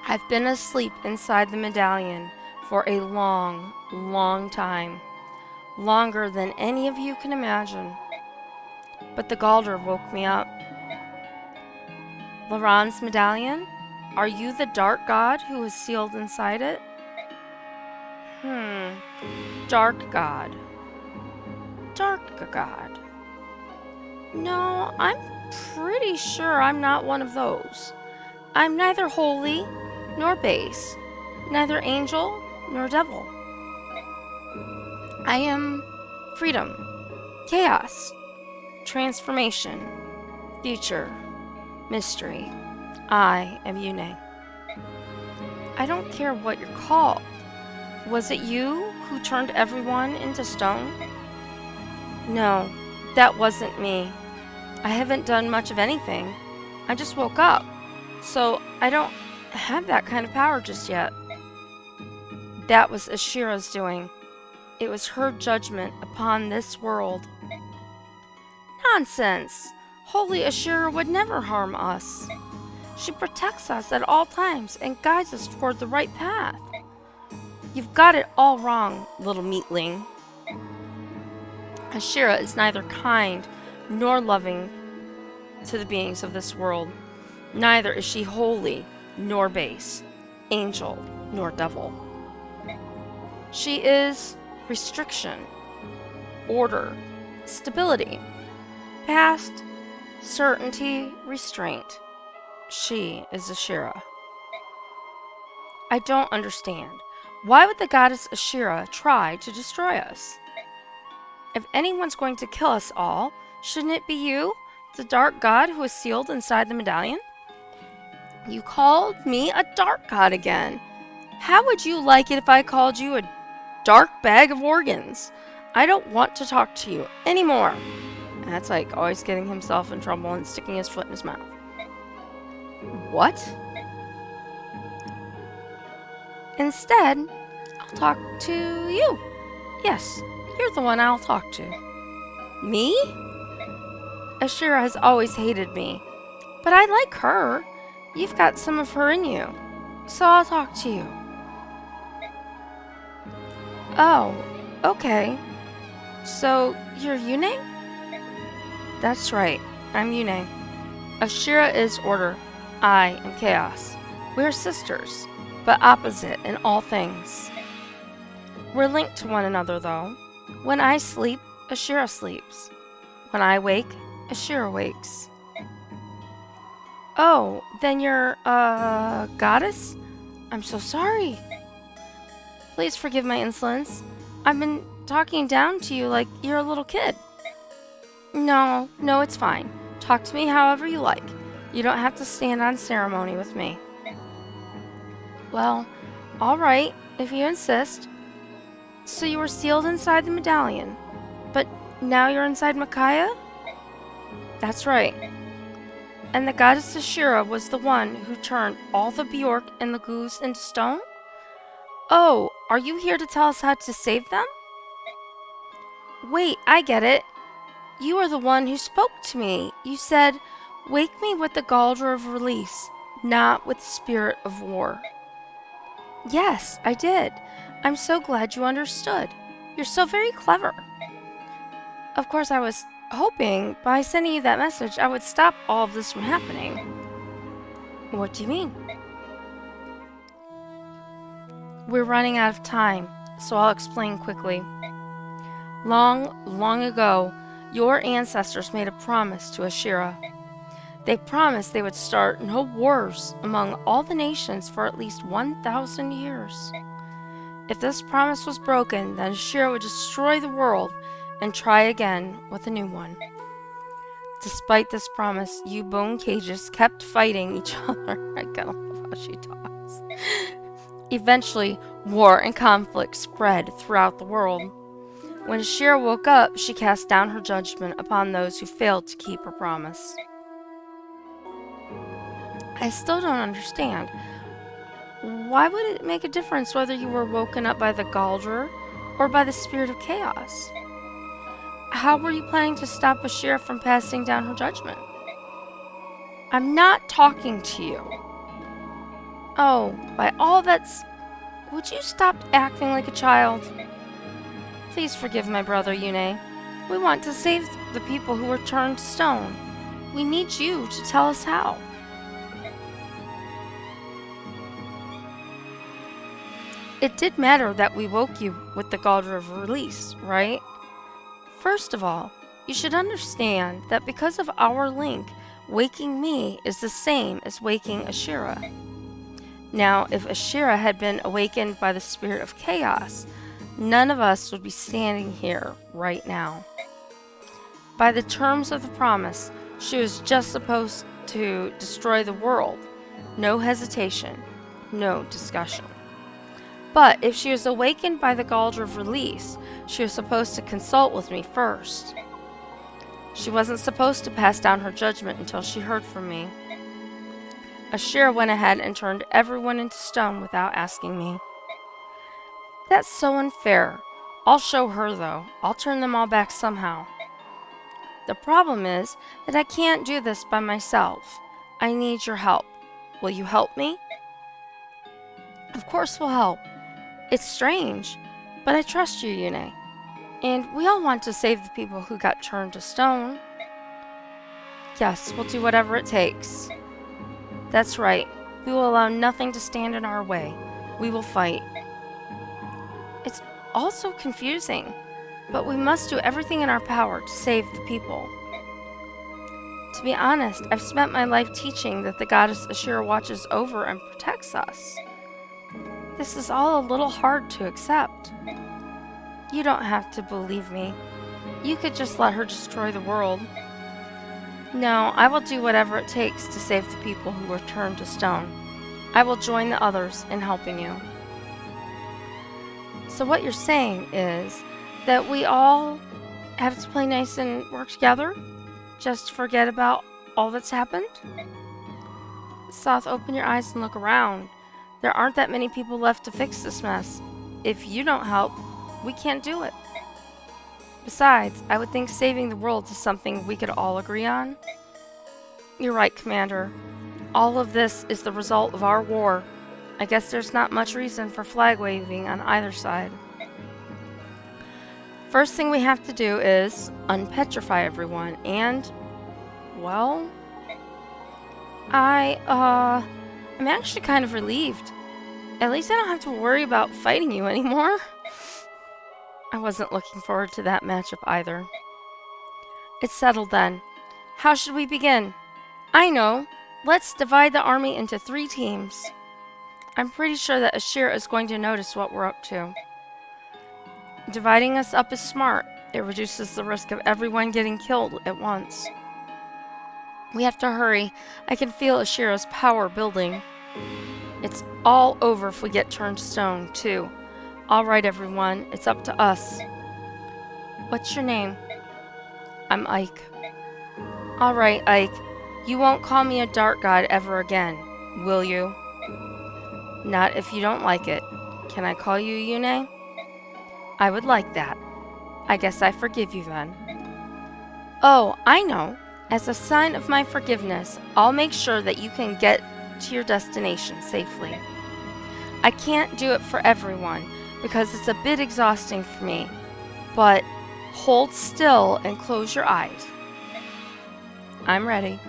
S1: I've been asleep inside the medallion for a long, long time. Longer than any of you can imagine. But the Galder woke me up. Laran's medallion? Are you the dark god who is sealed inside it? Dark god. Dark god. No, I'm pretty sure I'm not one of those. I'm neither holy nor base, neither angel nor devil. I am freedom, chaos, transformation, future, mystery. I am Yune. I don't care what you're called. Was it you who turned everyone into stone? No, that wasn't me. I haven't done much of anything. I just woke up, so I don't have that kind of power just yet. That was Ashira's doing. It was her judgment upon this world. Nonsense! Holy Ashira would never harm us. She protects us at all times and guides us toward the right path. You've got it all wrong, little meatling. Ashira is neither kind nor loving to the beings of this world. Neither is she holy nor base, angel nor devil. She is restriction, order, stability, past, certainty, restraint. She is Ashira. I don't understand. Why would the goddess Ashira try to destroy us? If anyone's going to kill us all, shouldn't it be you, the dark god who is sealed inside the medallion? You called me a dark god again. How would you like it if I called you a dark bag of organs? I don't want to talk to you anymore. And that's like always getting himself in trouble and sticking his foot in his mouth. What? Instead, I'll talk to you. Yes, you're the one I'll talk to. Me? Ashira has always hated me, but I like her. You've got some of her in you, so I'll talk to you. Oh, okay. So, you're Yune? That's right, I'm Yune. Ashira is order. I am chaos. We're sisters, but opposite in all things. We're linked to one another, though. When I sleep, Ashira sleeps. When I wake, Ashira wakes. Oh, then you're a goddess? I'm so sorry. Please forgive my insolence. I've been talking down to you like you're a little kid. No, it's fine. Talk to me however you like. You don't have to stand on ceremony with me. Well, all right, if you insist. So you were sealed inside the medallion, but now you're inside Micaiah? That's right. And the goddess Ashira was the one who turned all the Bjork and the goose into stone? Oh, are you here to tell us how to save them? Wait, I get it. You are the one who spoke to me. You said, "Wake me with the Galdra of release, not with the spirit of war." Yes, I did. I'm so glad you understood. You're so very clever. Of course, I was hoping by sending you that message I would stop all of this from happening. What do you mean? We're running out of time, so I'll explain quickly. Long ago, your ancestors made a promise to Ashira. They promised they would start no wars among all the nations for at least 1,000 years. If this promise was broken, then Ashira would destroy the world and try again with a new one. Despite this promise, you bone cages kept fighting each other. I gotta love how she talks. Eventually, war and conflict spread throughout the world. When Ashira woke up, she cast down her judgment upon those who failed to keep her promise. I still don't understand. Why would it make a difference whether you were woken up by the Galdra or by the spirit of chaos? How were you planning to stop Ashira from passing down her judgment? I'm not talking to you. Oh, by all that's... Would you stop acting like a child? Please forgive my brother, Yune. We want to save the people who were turned to stone. We need you to tell us how. It did matter that we woke you with the Galdra of release, right? First of all, you should understand that because of our link, waking me is the same as waking Ashira. Now, if Ashira had been awakened by the spirit of chaos, none of us would be standing here right now. By the terms of the promise, she was just supposed to destroy the world. No hesitation, no discussion. But if she was awakened by the Galdra of release, she was supposed to consult with me first. She wasn't supposed to pass down her judgment until she heard from me. Ashira went ahead and turned everyone into stone without asking me. That's so unfair. I'll show her, though. I'll turn them all back somehow. The problem is that I can't do this by myself. I need your help. Will you help me? Of course we'll help. It's strange, but I trust you, Yune. And we all want to save the people who got turned to stone. Yes, we'll do whatever it takes. That's right. We will allow nothing to stand in our way. We will fight. It's all so confusing, but we must do everything in our power to save the people. To be honest, I've spent my life teaching that the goddess Ashira watches over and protects us. This is all a little hard to accept. You don't have to believe me. You could just let her destroy the world. No, I will do whatever it takes to save the people who were turned to stone. I will join the others in helping you. So what you're saying is that we all have to play nice and work together? Just forget about all that's happened? Soth, open your eyes and look around. There aren't that many people left to fix this mess. If you don't help, we can't do it. Besides, I would think saving the world is something we could all agree on. You're right, Commander. All of this is the result of our war. I guess there's not much reason for flag waving on either side. First thing we have to do is unpetrify everyone and, well, I'm actually kind of relieved. At least I don't have to worry about fighting you anymore. I wasn't looking forward to that matchup either. It's settled then. How should we begin? I know. Let's divide the army into 3 teams. I'm pretty sure that Ashira is going to notice what we're up to. Dividing us up is smart. It reduces the risk of everyone getting killed at once. We have to hurry. I can feel Ashira's power building. It's all over if we get turned to stone, too. All right, everyone. It's up to us. What's your name? I'm Ike. All right, Ike. You won't call me a dark god ever again, will you? Not if you don't like it. Can I call you Yune? I would like that. I guess I forgive you then. Oh, I know. As a sign of my forgiveness, I'll make sure that you can get to your destination safely. I can't do it for everyone because it's a bit exhausting for me, but hold still and close your eyes. I'm ready.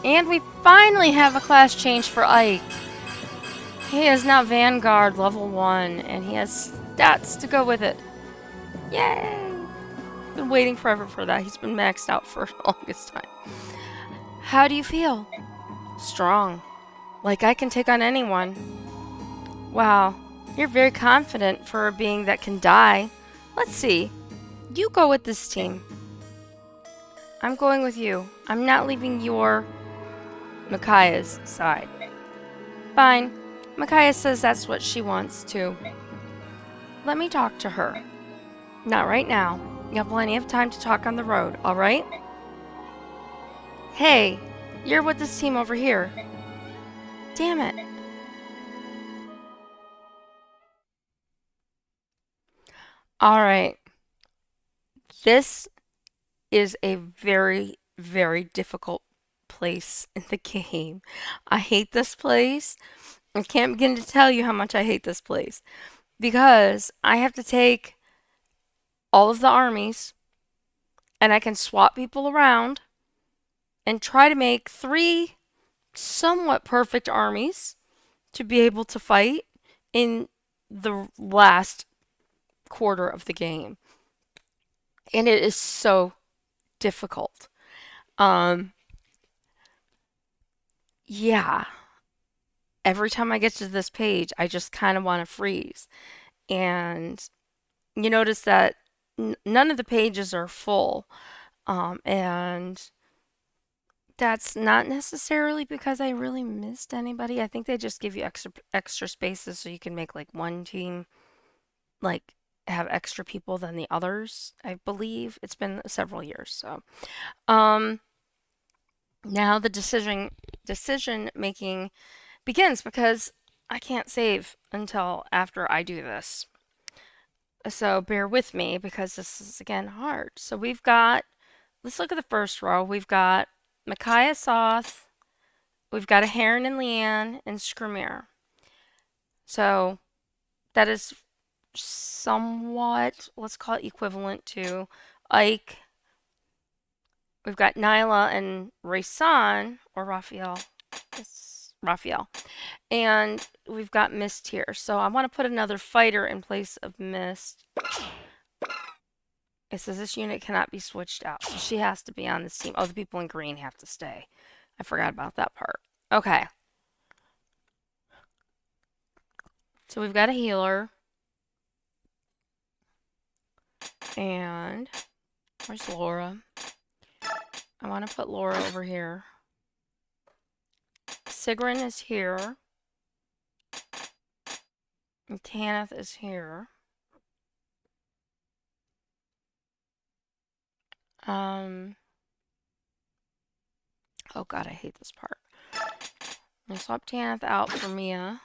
S1: And we finally have a class change for Ike. He is now Vanguard level 1, and he has stats to go with it. Yay! Been waiting forever for that. He's been maxed out for the longest time. How do you feel? Strong. Like I can take on anyone. Wow, you're very confident for a being that can die. Let's see. You go with this team. I'm going with you. I'm not leaving your Micaiah's side. Fine. Micaiah says that's what she wants too. Let me talk to her. Not right now. You have plenty of time to talk on the road, alright? Hey, you're with this team over here. Damn it. Alright. This is a very, very difficult place in the game. I hate this place. I can't begin to tell you how much I hate this place. Because I have to take all of the armies and I can swap people around and try to make 3 somewhat perfect armies to be able to fight in the last quarter of the game. And it is so difficult. Yeah. Every time I get to this page, I just kind of want to freeze. And you notice that none of the pages are full. And that's not necessarily because I really missed anybody. I think they just give you extra spaces so you can make like one team like have extra people than the others, I believe. It's been several years, so now the decision making begins because I can't save until after I do this. So bear with me because this is again hard. So we've got, let's look at the first row. We've got Micaiah Soth, we've got a Heron and Leanne, and Skrimir. So that is somewhat, let's call it equivalent to Ike, We've got Nyla and Raysan, or Raphael. It's Raphael. And we've got Mist here. So I want to put another fighter in place of Mist. It says this unit cannot be switched out. So she has to be on this team. Oh, the people in green have to stay. I forgot about that part. Okay. So we've got a healer. And where's Laura? I want to put Laura over here. Sigrun is here. And Tanith is here. Oh god, I hate this part. I'm gonna swap Tanith out for Mia.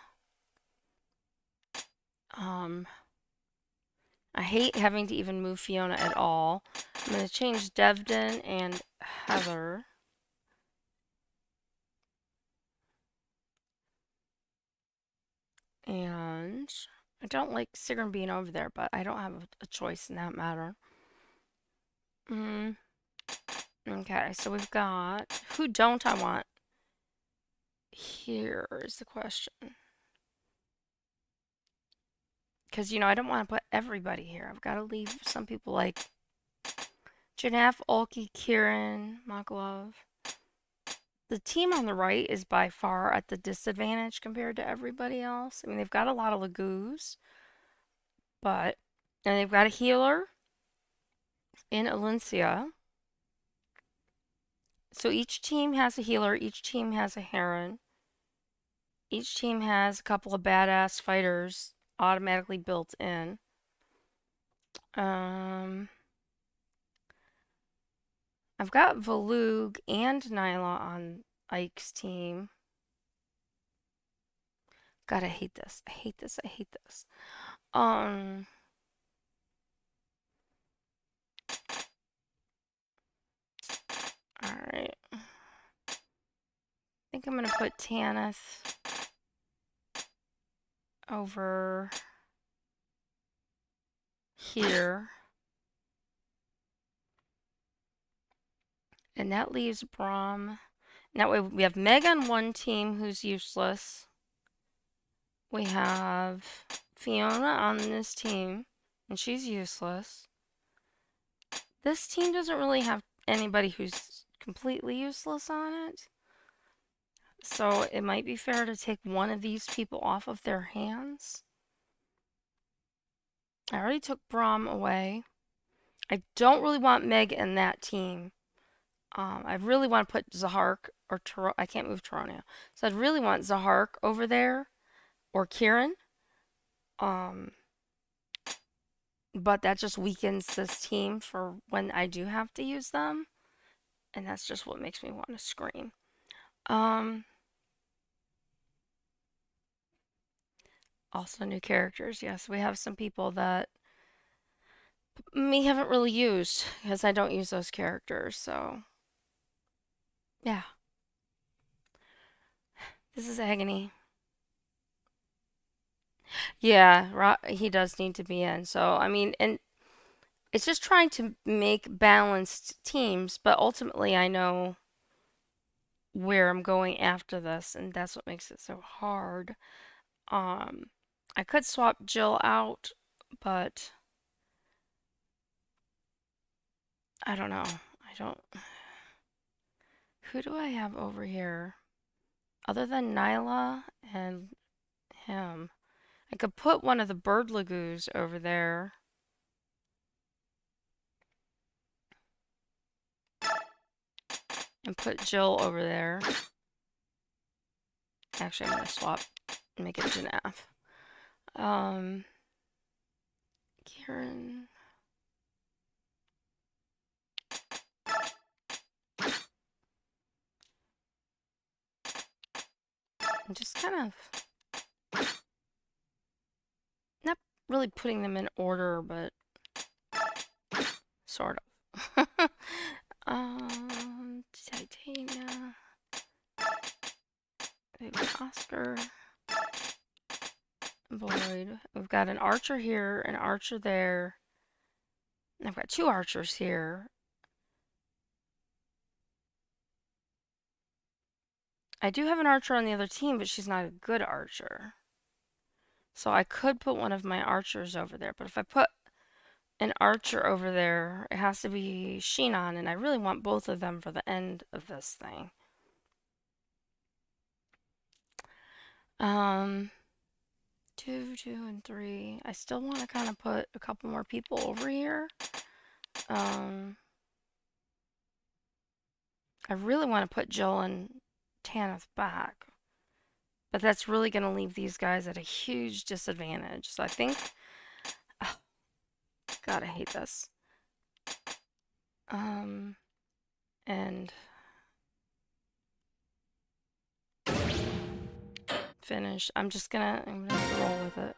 S1: I hate having to even move Fiona at all. I'm gonna change Devden and Heather. And I don't like Sigrun being over there, but I don't have a choice in that matter. Okay, so we've got... Who don't I want? Here is the question. Because, you know, I don't want to put everybody here. I've got to leave some people like Janaf, Ulki, Kieran, Maglov. The team on the right is by far at the disadvantage compared to everybody else. I mean, they've got a lot of Lagoos, but... And they've got a healer in Alencia. So each team has a healer, each team has a Heron. Each team has a couple of badass fighters automatically built in. I've got Valug and Nyla on Ike's team. God, I hate this. I hate this. I hate this. Alright. I think I'm gonna put Tanith over here. And that leaves Braum. That way we have Meg on one team who's useless. We have Fiona on this team, and she's useless. This team doesn't really have anybody who's completely useless on it. So it might be fair to take one of these people off of their hands. I already took Braum away. I don't really want Meg in that team. I really want to put Zahark or I can't move Taronia. So I'd really want Zahark over there or Kieran. But that just weakens this team for when I do have to use them. And that's just what makes me want to scream. Also new characters. Yes, we have some people that me haven't really used because I don't use those characters. So, yeah. This is agony. Yeah, he does need to be in. So, I mean, and it's just trying to make balanced teams, but ultimately I know where I'm going after this, and that's what makes it so hard. I could swap Jill out, but I don't know. Who do I have over here? Other than Nyla and him. I could put one of the bird lagoos over there. And put Jill over there. Actually, I'm going to swap and make it Janaf. Kieran. I'm just kind of not really putting them in order, but sort of. Titania. Maybe Oscar. Boyd. We've got an archer here, an archer there. I've got two archers here. I do have an archer on the other team, but she's not a good archer. So I could put one of my archers over there, but if I put an archer over there, it has to be Shinon, and I really want both of them for the end of this thing. 2, 2, and 3. I still want to kind of put a couple more people over here. I really want to put Jill and Tanith back, but that's really going to leave these guys at a huge disadvantage. So I think, oh, God, I hate this. And finish. I'm gonna roll with it.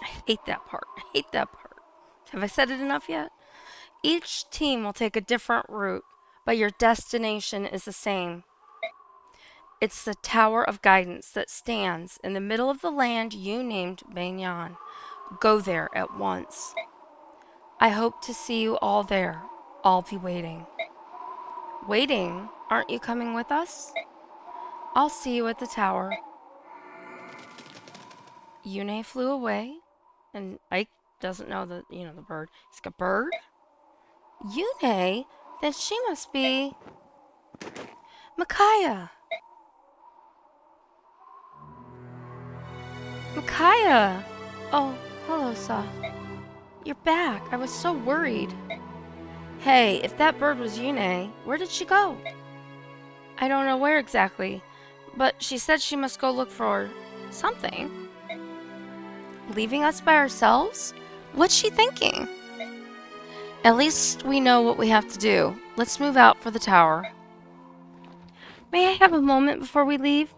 S1: I hate that part. I hate that part. Have I said it enough yet? Each team will take a different route, but your destination is the same. It's the Tower of Guidance that stands in the middle of the land you named Banyan. Go there at once. I hope to see you all there. I'll be waiting. Waiting? Aren't you coming with us? I'll see you at the tower. Yune flew away, and Ike doesn't know the bird. He's like, a bird? Yune? Then she must be Micaiah. Micaiah! Oh, hello, Soph. You're back. I was so worried. Hey, if that bird was Yune, where did she go? I don't know where exactly, but she said she must go look for something. Leaving us by ourselves? What's she thinking? At least we know what we have to do. Let's move out for the tower. May I have a moment before we leave?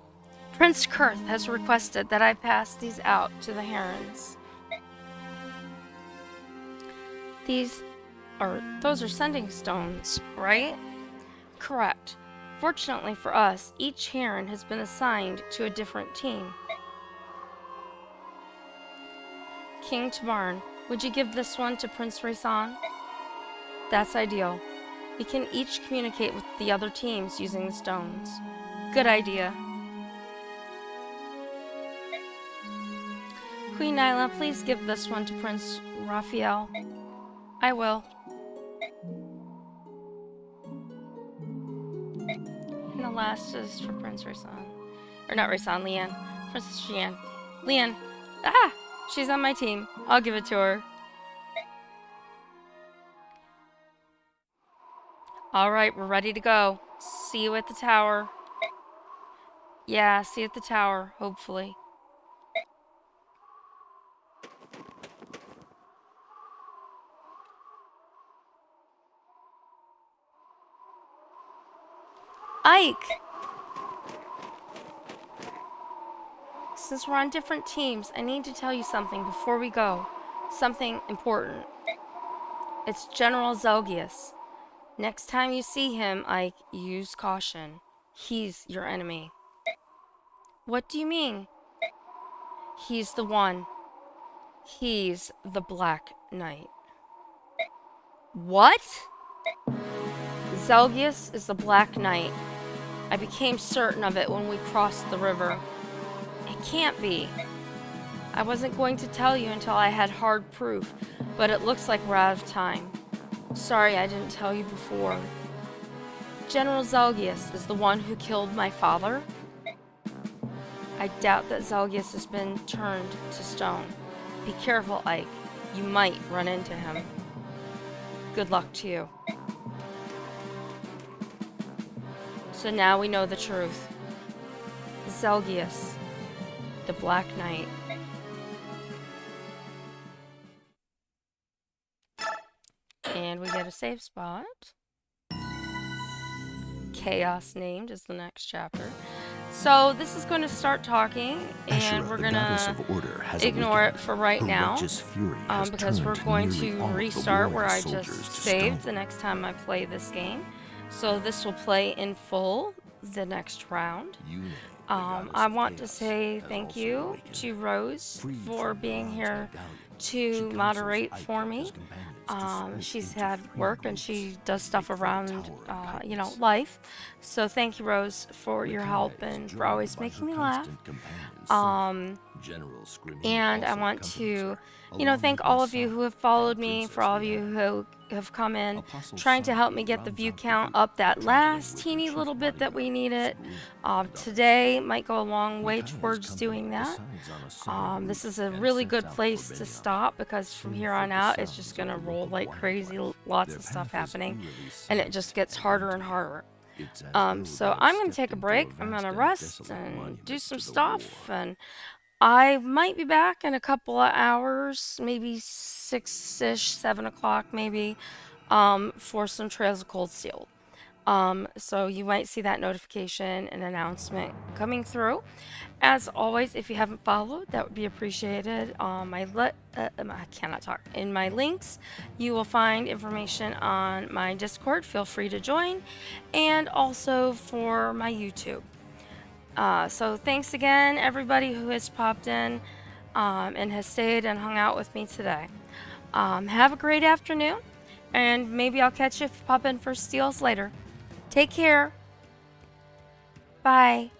S1: Prince Kurth has requested that I pass these out to the herons. Those are sending stones, right? Correct. Fortunately for us, each heron has been assigned to a different team. King Tabarn, would you give this one to Prince Raysan? That's ideal. We can each communicate with the other teams using the stones. Good idea. Queen Nyla, please give this one to Prince Raphael. I will. And the last is for Prince Raysan. Or not Raysan, Leanne. Princess Jeanne. Leanne. Ah! She's on my team. I'll give it to her. Alright, we're ready to go. See you at the tower. Yeah, see you at the tower, hopefully. Ike! Since we're on different teams, I need to tell you something before we go. Something important. It's General Zelgius. Next time you see him, Ike, use caution. He's your enemy. What do you mean? He's the one. He's the Black Knight. What? Zelgius is the Black Knight. I became certain of it when we crossed the river. It can't be. I wasn't going to tell you until I had hard proof, but it looks like we're out of time. Sorry I didn't tell you before. General Zelgius is the one who killed my father? I doubt that Zelgius has been turned to stone. Be careful, Ike. You might run into him. Good luck to you. So now we know the truth. Zelgius, the Black Knight. And we get a save spot. Chaos named is the next chapter. So this is going to start talking, and we're going to ignore it for right now, because we're going to restart where I just saved the next time I play this game. So this will play in full the next round. I want to say thank you to Rose for being here to moderate for me. She's had work and she does stuff around, life. So thank you, Rose, for your help and for always making me laugh. Um, and I want to, thank all of you who have followed me, for all of you who have come in, trying to help me get the view count up that last teeny little bit that we needed. Today might go a long way towards doing that. This is a really good place to stop because from here on out, it's just going to roll like crazy, lots of stuff happening, and it just gets harder and harder. So I'm going to take a break. I'm going to rest and do some stuff, and I might be back in a couple of hours, maybe 6-ish, 7 o'clock maybe, for some Trails of Cold Steel. So you might see that notification and announcement coming through. As always, if you haven't followed, that would be appreciated. I cannot talk. In my links, you will find information on my Discord. Feel free to join, and also for my YouTube. So thanks again, everybody who has popped in and has stayed and hung out with me today. Have a great afternoon, and maybe I'll catch you if you pop in for steals later. Take care. Bye.